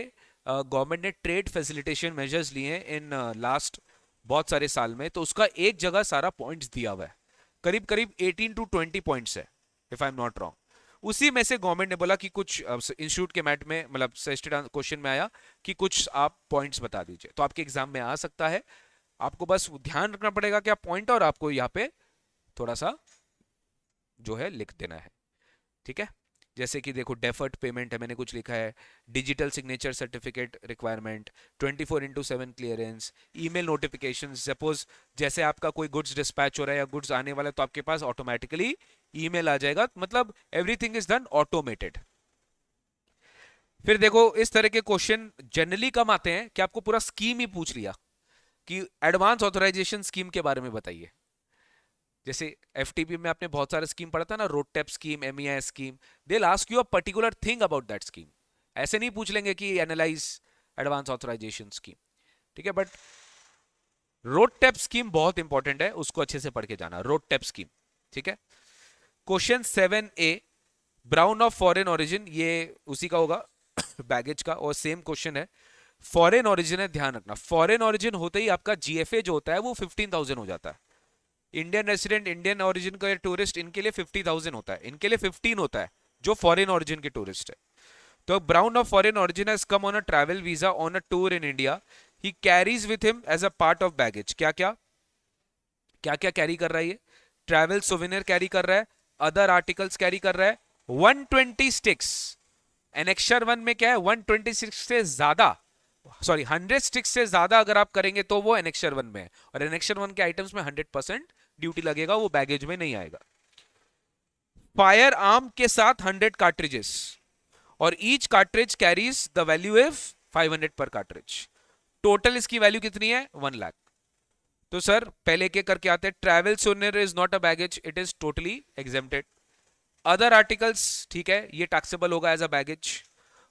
गवर्नमेंट ने ट्रेड फैसिलिटेशन मेजर्स लिए हैं इन लास्ट बहुत सारे साल में। तो उसका एक जगह सारा पॉइंट्स दिया हुआ है, करीब करीब 18 to 20 पॉइंट्स है, if I am not wrong. उसी में से गवर्नमेंट ने बोला कि कुछ इंस्टीट्यूट के मैट में, मतलब सजेस्टेड क्वेश्चन में आया कि कुछ आप पॉइंट्स बता दीजिए, तो आपके एग्जाम में आ सकता है। आपको बस ध्यान रखना पड़ेगा क्या पॉइंट, और आपको यहाँ पे थोड़ा सा जो है लिख देना है। ठीक है, जैसे कि देखो डेफर्ड पेमेंट है, मैंने कुछ लिखा है, digital signature certificate requirement, 24/7 clearance, email notification. Suppose जैसे आपका कोई गुड्स डिस्पैच हो रहा है या गुड्स आने वाला है तो आपके पास ऑटोमेटिकली ईमेल आ जाएगा, मतलब एवरीथिंग इज डन ऑटोमेटेड। फिर देखो इस तरह के क्वेश्चन जनरली कम आते हैं कि आपको पूरा स्कीम ही पूछ लिया कि एडवांस ऑथराइजेशन स्कीम के बारे में बताइए। जैसे एफटीपी में आपने बहुत सारे स्कीम पढ़ा था ना, RoDTEP scheme, MEI scheme, they will ask you a particular thing about that scheme. ऐसे नहीं पूछ लेंगे कि एनालाइज एडवांस ऑथराइजेशन स्कीम। ठीक है, बट रोड टैप स्कीम बहुत इंपॉर्टेंट है, उसको अच्छे से पढ़ के जाना, रोड टैप स्कीम। ठीक है, question 7A, brown of foreign origin, ये उसी का होगा बैगेज का, और सेम क्वेश्चन है, फॉरेन ओरिजिन है, ध्यान रखना। फॉरेन ओरिजिन होते ही आपका जीएफए जो होता है वो 15,000 हो जाता है। इंडियन रेसिडेंट, इंडियन ओरिजिन का टूरिस्ट, इनके लिए 50,000 होता है, इनके लिए 15 होता है जो फॉरेन ओरिजिन के टूरिस्ट है। तो Brown of foreign origin has come on a travel visa on a tour in India, he carries with him as a part of baggage क्या क्या? क्या क्या कैरी कर रहा है ये? ट्रैवल सोवेनियर कैरी कर रहा है, अदर आर्टिकल्स कैरी कर रहा है, 120 स्टिक्स। एनेक्शर 1 में क्या है, 126 से ज्यादा, सॉरी 100 स्टिक्स से ज्यादा अगर आप करेंगे तो वो एनेक्शर 1 में है, और एनेक्शर 1 के आइटम्स में 100% ड्यूटी लगेगा, वो बैगेज में नहीं आएगा। फायर आर्म के साथ 100 कार्ट्रिजेस, और each cartridge carries the value is 500 पर कार्ट्रिज। टोटल इसकी वैल्यू कितनी है, 1 लाख। तो सर पहले के करके आते हैं, travel souvenir is not a baggage, it is totally exempted. Other articles ठीक है, ये टैक्सेबल होगा एज अ बैगेज।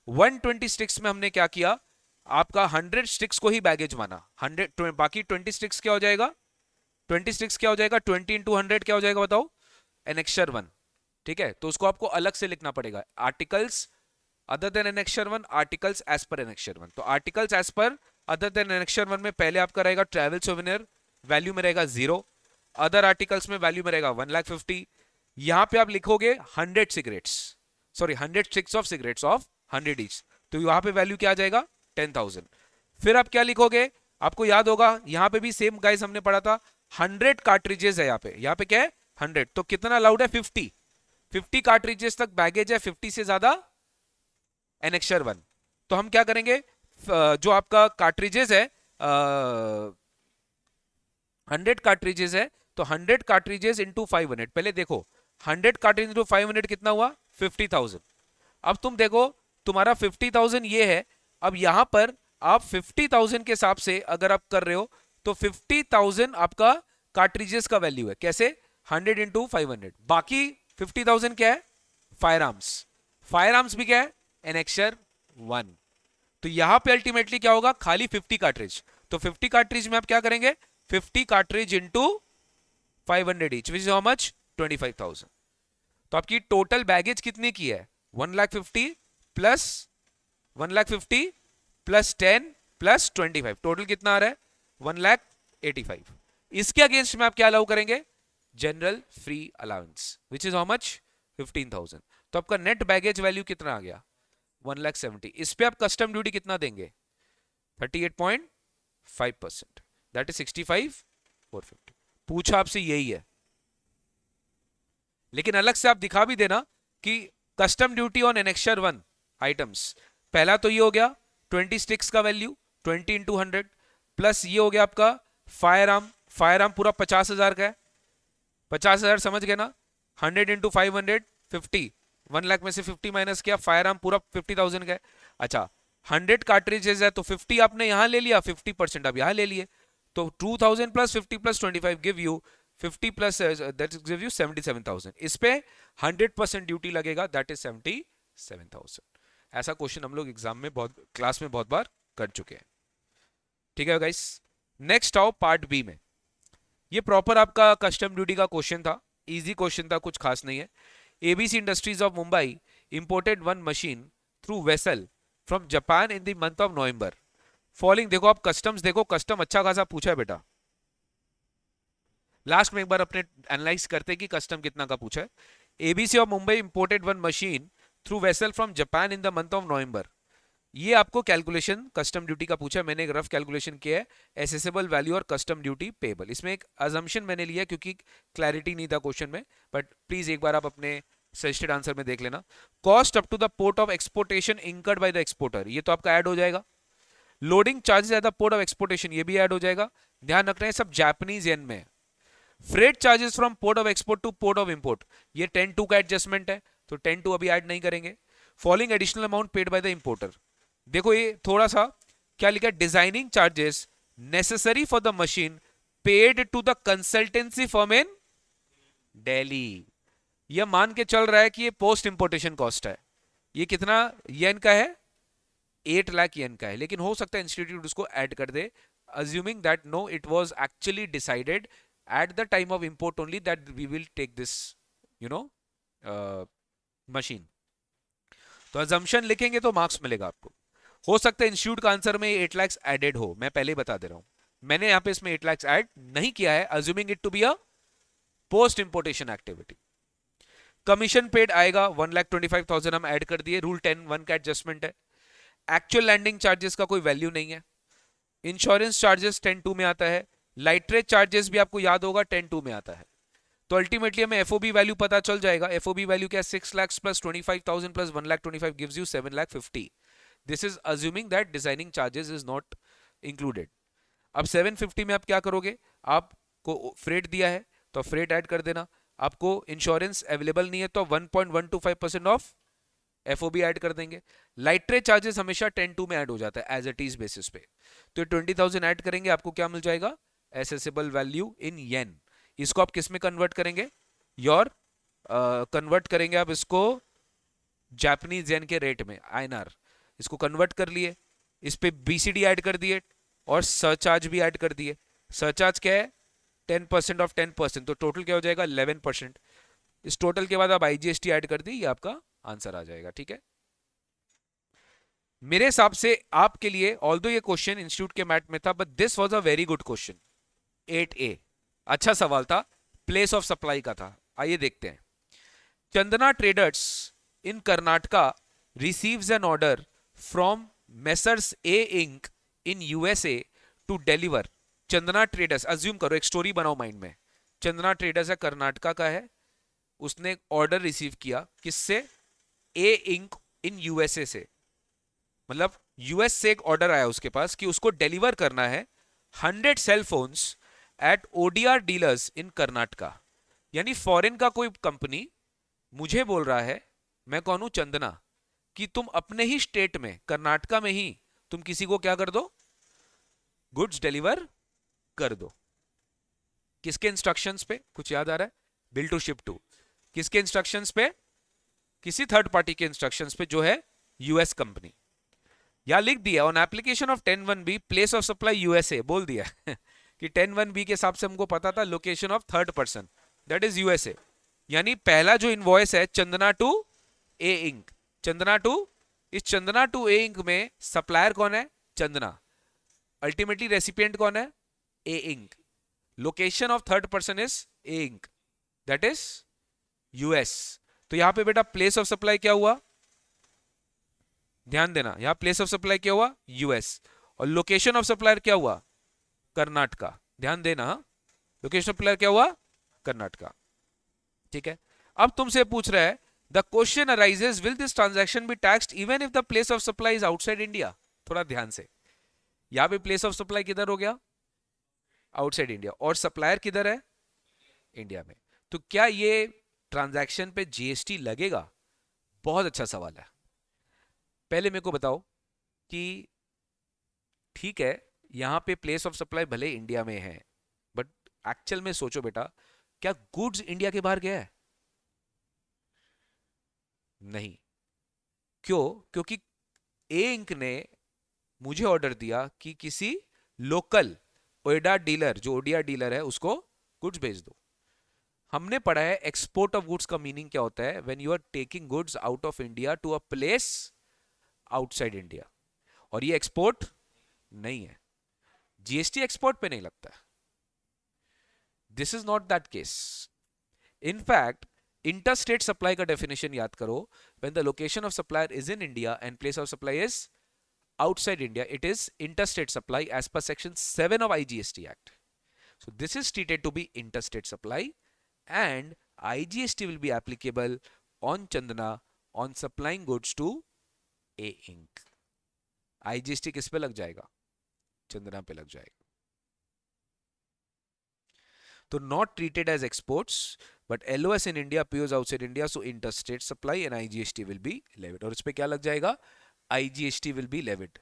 120 स्टिक्स में हमने क्या किया, आपका 100 स्टिक्स को ही बैगेज माना, 100 बाकी 20 स्टिक्स क्या हो जाएगा, 20 स्टिक्स क्या हो जाएगा, 20 इंटू 100 क्या हो जाएगा बताओ, एनेक्शर 1। ठीक है, तो उसको आपको अलग से लिखना पड़ेगा, articles other than annexure 1, articles as per annexure 1। तो articles as per other than annexure 1 में पहले आपका रहेगा ट्रैवल सोवेनियर, वैल्यू में रहेगा 0। अदर आर्टिकल्स में वैल्यू में रहेगा 1,50,000। यहां पे आप लिखोगे 100 cigarettes, sorry 100 sticks of cigarettes of 100 each, तो यहां पे वैल्यू क्या आ जाएगा, 10,000। फिर आप क्या लिखोगे, आपको याद होगा यहां पे भी सेम गाइस हमने पढ़ा था, 100 कार्ट्रिजेस है यहाँ पे क्या है 100, तो कितना अलाउड है 50 कार्ट्रिजेस तक बैगेज है, 50 से ज्यादा एनेक्शर 1। तो हम क्या करेंगे, जो आपका कार्ट्रिजेस है 100 कार्ट्रिजेस है, तो 100 कार्ट्रिजेस इंटू 500, पहले देखो 100 कार्ट्रिज इंटू 500 कितना हुआ, 50,000। अब तुम देखो तुम्हारा 50,000 ये है, अब यहां पर आप 50,000 के हिसाब से अगर आप कर रहे हो तो 50,000 आपका कार्ट्रिजेस का वैल्यू है, कैसे, 100 इंटू 500। बाकी 50,000 क्या है, फायर आर्म्स, फायर आर्म्स भी क्या है, एनेक्शर 1। तो यहां पे अल्टीमेटली क्या होगा, खाली 50 कार्ट्रिज, तो 50 कार्ट्रिज में आप क्या करेंगे, 50 cartridge into 500 each, which is how much, 25,000। तो आपकी टोटल बैगेज कितने की है, 1,50,000 प्लस 1,50,000 प्लस 10 प्लस 25, टोटल कितना आ रहा है, 1,85,000। इसके अगेंस्ट में आप क्या अलाउ करेंगे, general free allowance, which is how much, 15,000। तो आपका नेट बैगेज वैल्यू कितना आ गया, 1,70,000। इस पे आप कस्टम ड्यूटी कितना देंगे, 38.5%, दैट इज 65,450। पूछा आपसे यही है, लेकिन अलग से आप दिखा भी देना कि custom duty on annexure 1 items, पहला तो ये हो गया 20 स्टिक्स का वैल्यू 20 इंटू 100, प्लस ये हो गया आपका फायर आर्म, फायर आर्म पूरा 50,000 का है, 50,000 समझ गए ना, 100 इंटू 500 50, 1 लाख में से 50 माइनस किया, फायर आर्म पूरा 50,000 का है। अच्छा 100 कार्ट्रिजेस है, तो 50 आपने यहां ले लिया, 50% आप यहां ले लिए, तो 2,000 plus 50 plus 25 give you 50 plus that give you 77,000। इस पे 100% ड्यूटी लगेगा, दैट इज 77,000। ऐसा क्वेश्चन हम लोग एग्जाम में बहुत, क्लास में बहुत बार कर चुके हैं। ठीक है गाइस, नेक्स्ट आओ पार्ट बी में। ये प्रॉपर आपका कस्टम ड्यूटी का क्वेश्चन था, इजी क्वेश्चन था, कुछ खास नहीं है। ABC industries of Mumbai imported one machine through vessel from Japan in the month of November following. देखो आप कस्टम्स देखो, कस्टम अच्छा खासा पूछा है बेटा, लास्ट में एक बार अपने एनालाइज करते कि कस्टम कितना का पूछा है। ABC of Mumbai imported one machine through vessel from Japan in the month of November. ये आपको कैलकुलेशन कस्टम ड्यूटी का पूछा है, मैंने एक रफ कैलकुलेशन किया है, एसेसेबल वैल्यू और कस्टम ड्यूटी पेबल। इसमें एक अजम्पशन मैंने लिया क्योंकि क्लैरिटी नहीं था क्वेश्चन में, बट प्लीज एक बार आप अपने सजेस्टेड आंसर में देख लेना। Cost up to the port of exportation incurred by the exporter, ये तो आपका ऐड हो जाएगा। Loading charges at the port of exportation, ये भी ऐड हो जाएगा, ध्यान रखना है सब जापानीज येन में। Freight charges from port of export two port of import, ये 10-2 का एडजस्टमेंट है, तो 10-2 अभी ऐड नहीं करेंगे। Following additional amount paid by the importer, देखो ये थोड़ा सा क्या लिखा है, designing charges necessary for the machine paid to the consultancy firm in Delhi. यह मान के चल रहा है कि ये पोस्ट इंपोर्टेशन कॉस्ट है, ये कितना येन का है, 8 लाख येन का है, लेकिन हो सकता है इंस्टीट्यूट उसको ऐड कर दे, assuming that no it was actually decided at the time of import only that we will take this you know machine। तो assumption लिखेंगे तो मार्क्स मिलेगा आपको। हो सकता है इंस्टीट्यूट का आंसर में 8 लाख एडेड हो, मैं पहले ही बता दे रहा हूं, मैंने यहां पे इसमें 8 लाख ऐड नहीं किया है, assuming it to be a post importation activity। Commission paid आएगा 1,25,000 हम ऐड कर दिए, रूल 10(1) का एडजस्टमेंट है। एक्चुअल लैंडिंग चार्जेस का कोई वैल्यू नहीं है। इंश्योरेंस चार्जेस 10(2) में आता है, लाइट्रेज चार्जेस भी आपको याद होगा 10(2) में आता है। तो अल्टीमेटली हमें एफओबी वैल्यू पता चल जाएगा। एफओबी वैल्यू क्या है? 6 lakhs plus 25,000 plus 1,25,000 gives you 7,50,000। This is assuming that designing charges is not included. अब 750 में आप क्या करोगे? आपको फ्रेट दिया है तो फ्रेट ऐड कर देना। आपको इंश्योरेंस अवेलेबल नहीं है तो 1.125% ऑफ एफओबी ऐड कर देंगे। लाइट्रेज चार्जेस हमेशा 10(2) में ऐड हो जाता है एज इट इज बेसिस पे। तो 20,000 ऐड करेंगे, आपको क्या मिल जाएगा? एसेसेबल वैल्यू इन येन। इसको आप किस में कन्वर्ट करेंगे? योर कन्वर्ट करेंगे आप इसको जापानीज येन के रेट में, आईएनआर। इसको कन्वर्ट कर लिए, इस पे बीसीडी ऐड कर दिए और सरचार्ज भी ऐड कर दिए। सरचार्ज क्या है? 10% ऑफ 10%, तो टोटल क्या हो जाएगा? 11%। इस टोटल के बाद आप आईजीएसटी ऐड कर दी, ये आपका आंसर आ जाएगा। ठीक है, मेरे हिसाब से आपके लिए, ऑल्दो ये क्वेश्चन इंस्टीट्यूट के मैथ में था, but this was a very good question. 8A अच्छा सवाल था, प्लेस ऑफ सप्लाई का था। आइए देखते हैं। Chandana traders in Karnataka receives an order from Messrs A Inc in USA to deliver. Chandana traders, assume करो, एक स्टोरी बनाओ माइंड में। चंदना ट्रेडर्स है, कर्नाटका का है, उसने ऑर्डर रिसीव किया किससे? ए इंक इन यूएसए से। मतलब यूएस से एक ऑर्डर आया उसके पास कि उसको डिलीवर करना है 100 cell phones at ODR dealers in Karnataka. यानी फॉरेन का कोई कंपनी मुझे बोल रहा है, मैं कौन हूं? चंदना, कि तुम अपने ही स्टेट में, कर्नाटका में ही तुम किसी को क्या कर दो? गुड्स डिलीवर कर दो। किसके इंस्ट्रक्शंस पे? कुछ याद आ रहा है? Bill to ship to. किसके इंस्ट्रक्शंस पे? किसी थर्ड पार्टी के इंस्ट्रक्शंस पे, जो है यूएस कंपनी। या लिख दिया on application of 10(1)B place of supply USA, बोल दिया कि 10(1)B के हिसाब से हमको पता था location of third person, that is USA. यानी पहला जो इनवॉइस है Chandana to A Inc, Chandana to, इस चंदना टू ए इंक में सप्लायर कौन है? चंदना। अल्टीमेटली रेसिपिएंट कौन है? A Inc. Location of third person is A Inc, that is US. तो यहां पे बेटा प्लेस ऑफ सप्लाई क्या हुआ? ध्यान देना, यहां प्लेस ऑफ सप्लाई क्या हुआ? यूएस। और लोकेशन ऑफ सप्लायर क्या हुआ? कर्नाटका। ध्यान देना, लोकेशन ऑफ सप्लायर क्या हुआ? कर्नाटका। ठीक है, अब तुमसे पूछ रहा है the question arises will this transaction B taxed even if the place of supply is outside India. थोड़ा ध्यान से, यहां पे प्लेस ऑफ सप्लाई किधर हो गया? Outside India. और सप्लायर किधर है? इंडिया में। तो क्या ये ट्रांजैक्शन पे जीएसटी लगेगा? बहुत अच्छा सवाल है। पहले मेरे को बताओ कि ठीक है, यहां पे प्लेस ऑफ सप्लाई भले इंडिया में है, बट एक्चुअल में सोचो बेटा, क्या गुड्स इंडिया के बाहर गया है? नहीं। क्यों? क्योंकि ए इंक ने मुझे ऑर्डर दिया कि किसी लोकल ओएडा डीलर, जो ओडिया डीलर है, उसको गुड्स भेज दो। हमने पढ़ा है एक्सपोर्ट ऑफ गुड्स का मीनिंग क्या होता है? When you are taking goods out of India to a place outside India. और ये एक्सपोर्ट नहीं है, जीएसटी एक्सपोर्ट पे नहीं लगता। This is not that case. In fact interstate supply का डेफिनेशन याद करो, when the location of supplier is in India and place of supply is outside India, it is interstate supply as per section 7 of IGST Act. So this is treated to be interstate supply and IGST will be applicable on Chandana on supplying goods to A Inc. IGST किस पे लग जाएगा? चंदना पे लग जाएगा। तो not treated as exports but LOS in India appears outside India, so interstate supply and IGST will be levied. और इस पे क्या लग जाएगा? IGST will be levied.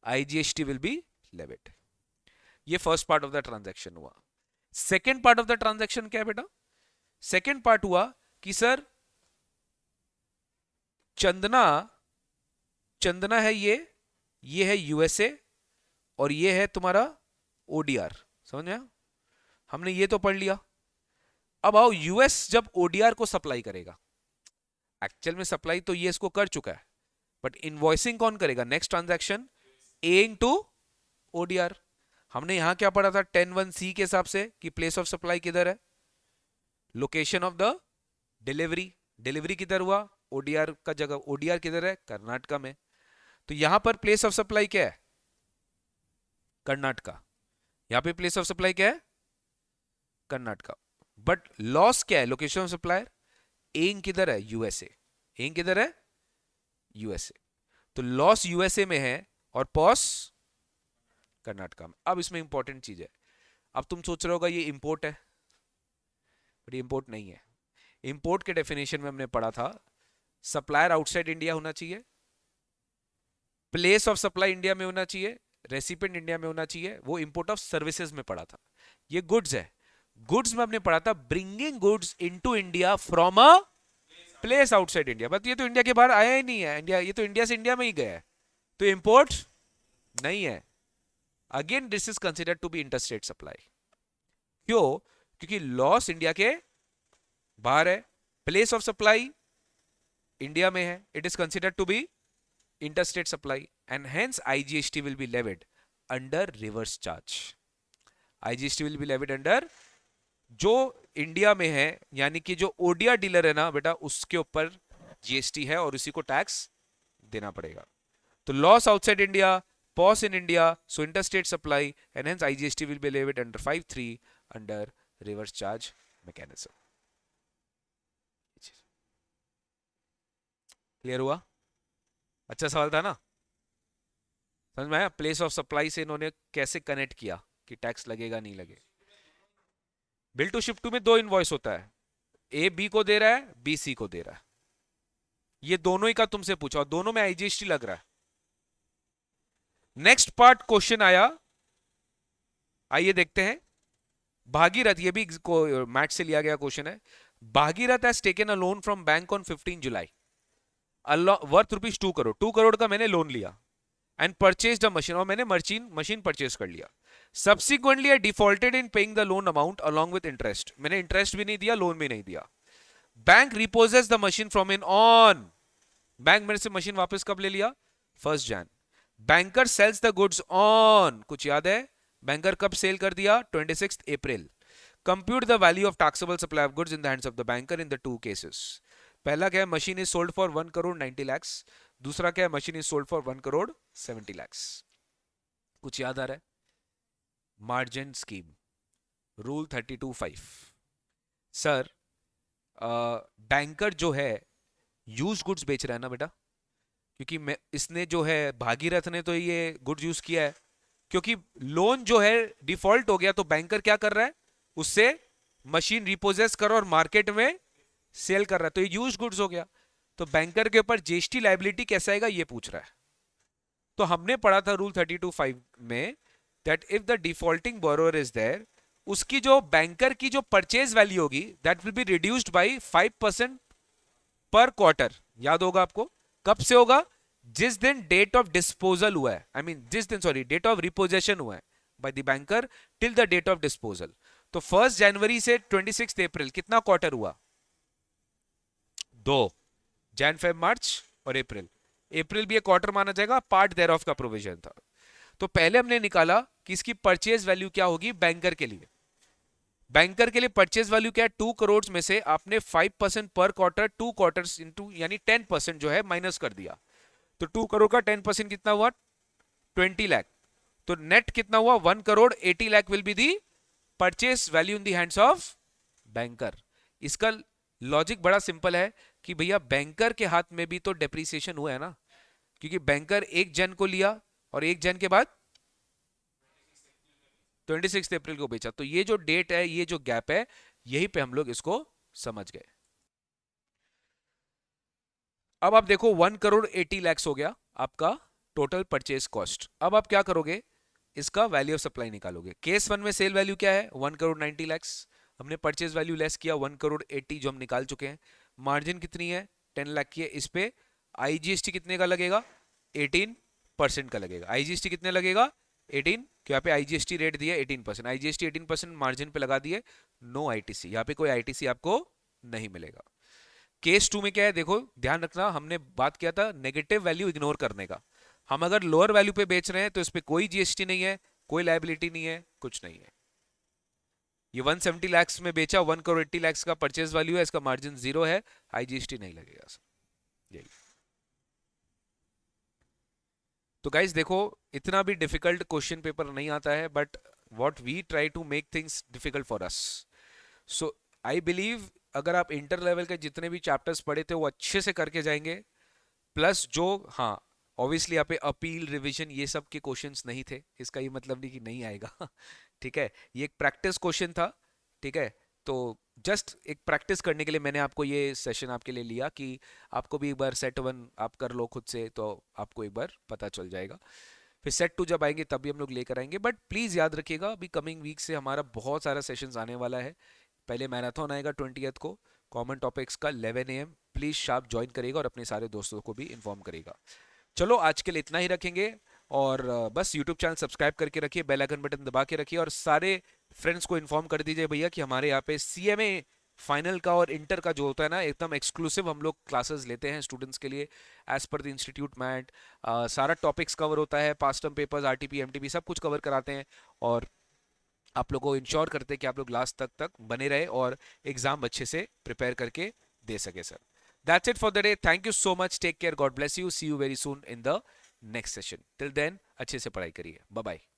IGST will be levied. ये first part of the transaction हुआ। Second part of the transaction क्या है बेटा? सेकेंड पार्ट हुआ कि सर चंदना, चंदना है ये है यूएसए और ये है तुम्हारा ओडीआर। समझ में? हमने ये तो पढ़ लिया। अब आओ, यूएस जब ओडीआर को सप्लाई करेगा, एक्चुअल में सप्लाई तो ये इसको कर चुका है, बट इनवॉइसिंग कौन करेगा? Next transaction A to ODR. हमने यहां क्या पढ़ा था 10(1)C के हिसाब से कि प्लेस ऑफ सप्लाई किधर है? Location of the delivery. Delivery किधर हुआ? ओडीआर का जगह। ओडीआर किधर है? कर्नाटका में। तो यहां पर प्लेस ऑफ सप्लाई क्या है? कर्नाटका। यहां पे प्लेस ऑफ सप्लाई क्या है, कर्नाटका। बट लॉस क्या है, लोकेशन ऑफ सप्लायर, एइंग किधर है, यूएसए। एइंग किधर है, यूएसए। तो लॉस यूएसए में है और पॉस कर्नाटका में। अब इसमें इंपॉर्टेंट चीज है, अब तुम सोच रहे होगा ये इंपोर्ट है, बट ये इंपोर्ट नहीं है। इंपोर्ट के डेफिनेशन में हमने पढ़ा था सप्लायर आउटसाइड इंडिया होना चाहिए, प्लेस ऑफ सप्लाई इंडिया में होना चाहिए, रेसिपिएंट इंडिया में होना चाहिए, वो इंपोर्ट ऑफ सर्विसेज में पढ़ा था। ये गुड्स है, गुड्स में हमने पढ़ा था bringing goods into India from a place outside India. But ये तो इंडिया के बाहर आया ही नहीं है, इंडिया, ये तो इंडिया से इंडिया में ही गया है, तो इंपोर्ट नहीं है। Again this is considered to be interstate supply. क्यों, क्योंकि लॉस इंडिया के बाहर है, प्लेस ऑफ सप्लाई इंडिया में है, it is considered to be interstate supply and hence IGST will be levied under reverse charge. IGST will be levied under जो India में है, यानी कि जो ओडिया डीलर है ना बेटा, उसके ऊपर जीएसटी है और उसी को टैक्स देना पड़ेगा। तो LOS outside India, POS in India, so interstate supply and hence IGST will be levied under 5(3) under reverse charge mechanism. Clear हुआ, अच्छा सवाल था ना, समझ में आया। प्लेस ऑफ सप्लाई से इन्होंने कैसे कनेक्ट किया कि टैक्स लगेगा नहीं लगे। बिल टू शिप टू में दो इनवॉइस होता है, ए बी को दे रहा है, बी सी को दे रहा है, ये दोनों ही का तुमसे पूछा और दोनों में आईजीएसटी लग रहा है। नेक्स्ट पार्ट क्वेश्चन आया, आइए देखते हैं। भागीरथ, ये भी मैथ से लिया गया क्वेश्चन है। Bhagirath has taken a loan from bank on 15 July worth rupees 2 crore. 2 crore का मैंने लोन लिया एंड परचेज्ड अ मशीन, और मैंने मशीन परचेज कर लिया। Subsequently I defaulted in paying the loan amount along with interest, मैंने इंटरेस्ट भी नहीं दिया, लोन भी नहीं दिया। Bank repossesses the machine from in on, bank मेरे से मशीन वापस कब ले लिया, 1 Jan. Banker sells the goods on, कुछ याद है, बैंकर कब सेल कर दिया, 26 April. Compute the value of taxable supply of goods in the hands of the banker in the two cases. पहला क्या है, machine is sold for 1 crore 90 lakhs, दूसरा क्या है, machine is sold for 1 crore 70 lakhs। कुछ याद आ रहा है, margin scheme, rule 32(5). Sir banker जो है यूज गुड्स बेच रहा है ना बेटा, क्योंकि मैं इसने जो है भागीरथ ने तो ये गुड्स यूज किया है, क्योंकि लोन जो है डिफॉल्ट हो गया, तो बैंकर क्या कर रहा है, उससे मशीन रिपोजेस कर और मार्केट में सेल कर रहा है, तो ये यूज गुड्स हो गया। तो बैंकर के ऊपर जीएसटी लायबिलिटी कैसे आएगा ये पूछ रहा है। तो हमने पढ़ा था रूल 32(5) में that if the defaulting borrower is there, उसकी जो बैंकर की जो परचेज वैल्यू होगी that will be reduced by 5% per quarter. याद होगा आपको, कब से होगा, जिस दिन डेट ऑफ डिस्पोजल हुआ है, आई मीन जिस दिन, सॉरी, डेट ऑफ रिपोजेशन हुआ है by the banker till the date of disposal. तो 1 जनवरी से 26 अप्रैल कितना क्वार्टर हुआ, 2, जैन फेब मार्च और अप्रैल। अप्रैल भी एक क्वार्टर माना जाएगा, पार्ट देयर ऑफ का प्रोविजन था। तो पहले हमने निकाला कि इसकी परचेज वैल्यू क्या होगी बैंकर के लिए। बैंकर के लिए परचेज वैल्यू क्या है, 2 करोड़ में से आपने 5% पर क्वार्टर, 2 क्वार्टर्स इनटू यानी 10% जो है माइनस कर दिया। तो 2 करोड़ का 10% कितना हुआ, 20 लाख। तो नेट कितना हुआ, 1 crore 80 lakh will be the purchase value in the hands of banker. इसका लॉजिक बड़ा सिंपल है कि भैया बैंकर के हाथ में भी तो डेप्रिसिएशन हुआ है ना, क्योंकि बैंकर 1 जन को लिया और 1 जन के बाद 26 अप्रैल को बेचा। तो ये जो डेट है, ये जो गैप है, यही पे हम लोग इसको समझ गए। अब आप देखो 1 करोड़ 80 lakhs हो गया आपका टोटल परचेज कॉस्ट। अब आप क्या करोगे, इसका वैल्यू ऑफ सप्लाई निकालोगे। केस 1 में सेल वैल्यू क्या है, 1 करोड़ 90 lakhs, हमने परचेज वैल्यू लेस किया 1 करोड़ 80 जो हम निकाल चुके हैं। मार्जिन कितनी है, 10 लाख की है। इस पे आईजीएसटी कितने का लगेगा, 18% का लगेगा। आईजीएसटी कितने लगेगा, 18, क्यों यहाँ पे आईजीएसटी रेट दिया 18%, आईजीएसटी 18% मार्जिन पे लगा दिए, नो आईटीसी, यहाँ पे कोई आईटीसी आपको नहीं मिलेगा। केस 2 में क्या है, देखो ध्यान रखना, हमने बात किया था नेगेटिव वैल्यू इग्नोर करने का। हम अगर लोअर वैल्यू पे बेच रहे हैं तो इस पे कोई जीएसटी नहीं है, कोई लायबिलिटी नहीं है, कुछ नहीं है। ये 170 lakhs में बेचा, 1 करोड़ 80 lakhs का परचेज वैल्यू है, इसका मार्जिन 0 है, आईजीएसटी नहीं लगेगा सर। यही तो गाइस देखो, इतना भी डिफिकल्ट क्वेश्चन पेपर नहीं आता है, but what we try to make things difficult for us. So I believe अगर आप इंटर लेवल के जितने भी चैप्टर्स पढ़े थे वो अच्छे से करके जाएंगे, प्लस जो, हाँ, ऑब्वियसली यहाँ पे अपील रिवीजन ये सब के क्वेश्चंस नहीं थे, इसका ये मतलब नहीं कि नहीं आएगा ठीक है, ये एक प्रैक्टिस क्वेश्चन था, ठीक है। तो जस्ट एक प्रैक्टिस करने के लिए मैंने आपको ये सेशन आपके लिए लिया कि आपको भी एक बार सेट वन आप कर लो खुद से, तो आपको एक बार पता चल जाएगा। फिर सेट टू जब आएंगे तब भी हम लोग लेकर आएंगे, बट प्लीज़ याद रखिएगा अभी कमिंग वीक से हमारा बहुत सारा सेशंस आने वाला है। पहले मैराथन आएगा 20th को कॉमन टॉपिक्स का 11 AM, प्लीज़ शार्प ज्वाइन करेगा और अपने सारे दोस्तों को भी इन्फॉर्म करेगा। चलो आज के लिए इतना ही रखेंगे, और बस यूट्यूब चैनल सब्सक्राइब करके रखिए, बेल आइकन बटन दबा के रखिए, और सारे फ्रेंड्स को इन्फॉर्म कर दीजिए भैया कि हमारे यहाँ पे CMA फाइनल का और इंटर का जो होता है ना, एकदम एक्सक्लूसिव हम लोग क्लासेस लेते हैं स्टूडेंट्स के लिए, as per the institute mat. सारा टॉपिक्स कवर होता है, past term papers, RTP MTP सब कुछ कवर कराते हैं, और आप लोग को इंश्योर करते हैं कि आप लोग लास्ट तक बने रहे और एग्जाम अच्छे से प्रिपेयर करके दे सके sir. That's it for the day, thank you so much, take care, God bless you, see you very soon in the next session, till then अच्छे से पढ़ाई करिए, बाय बाय।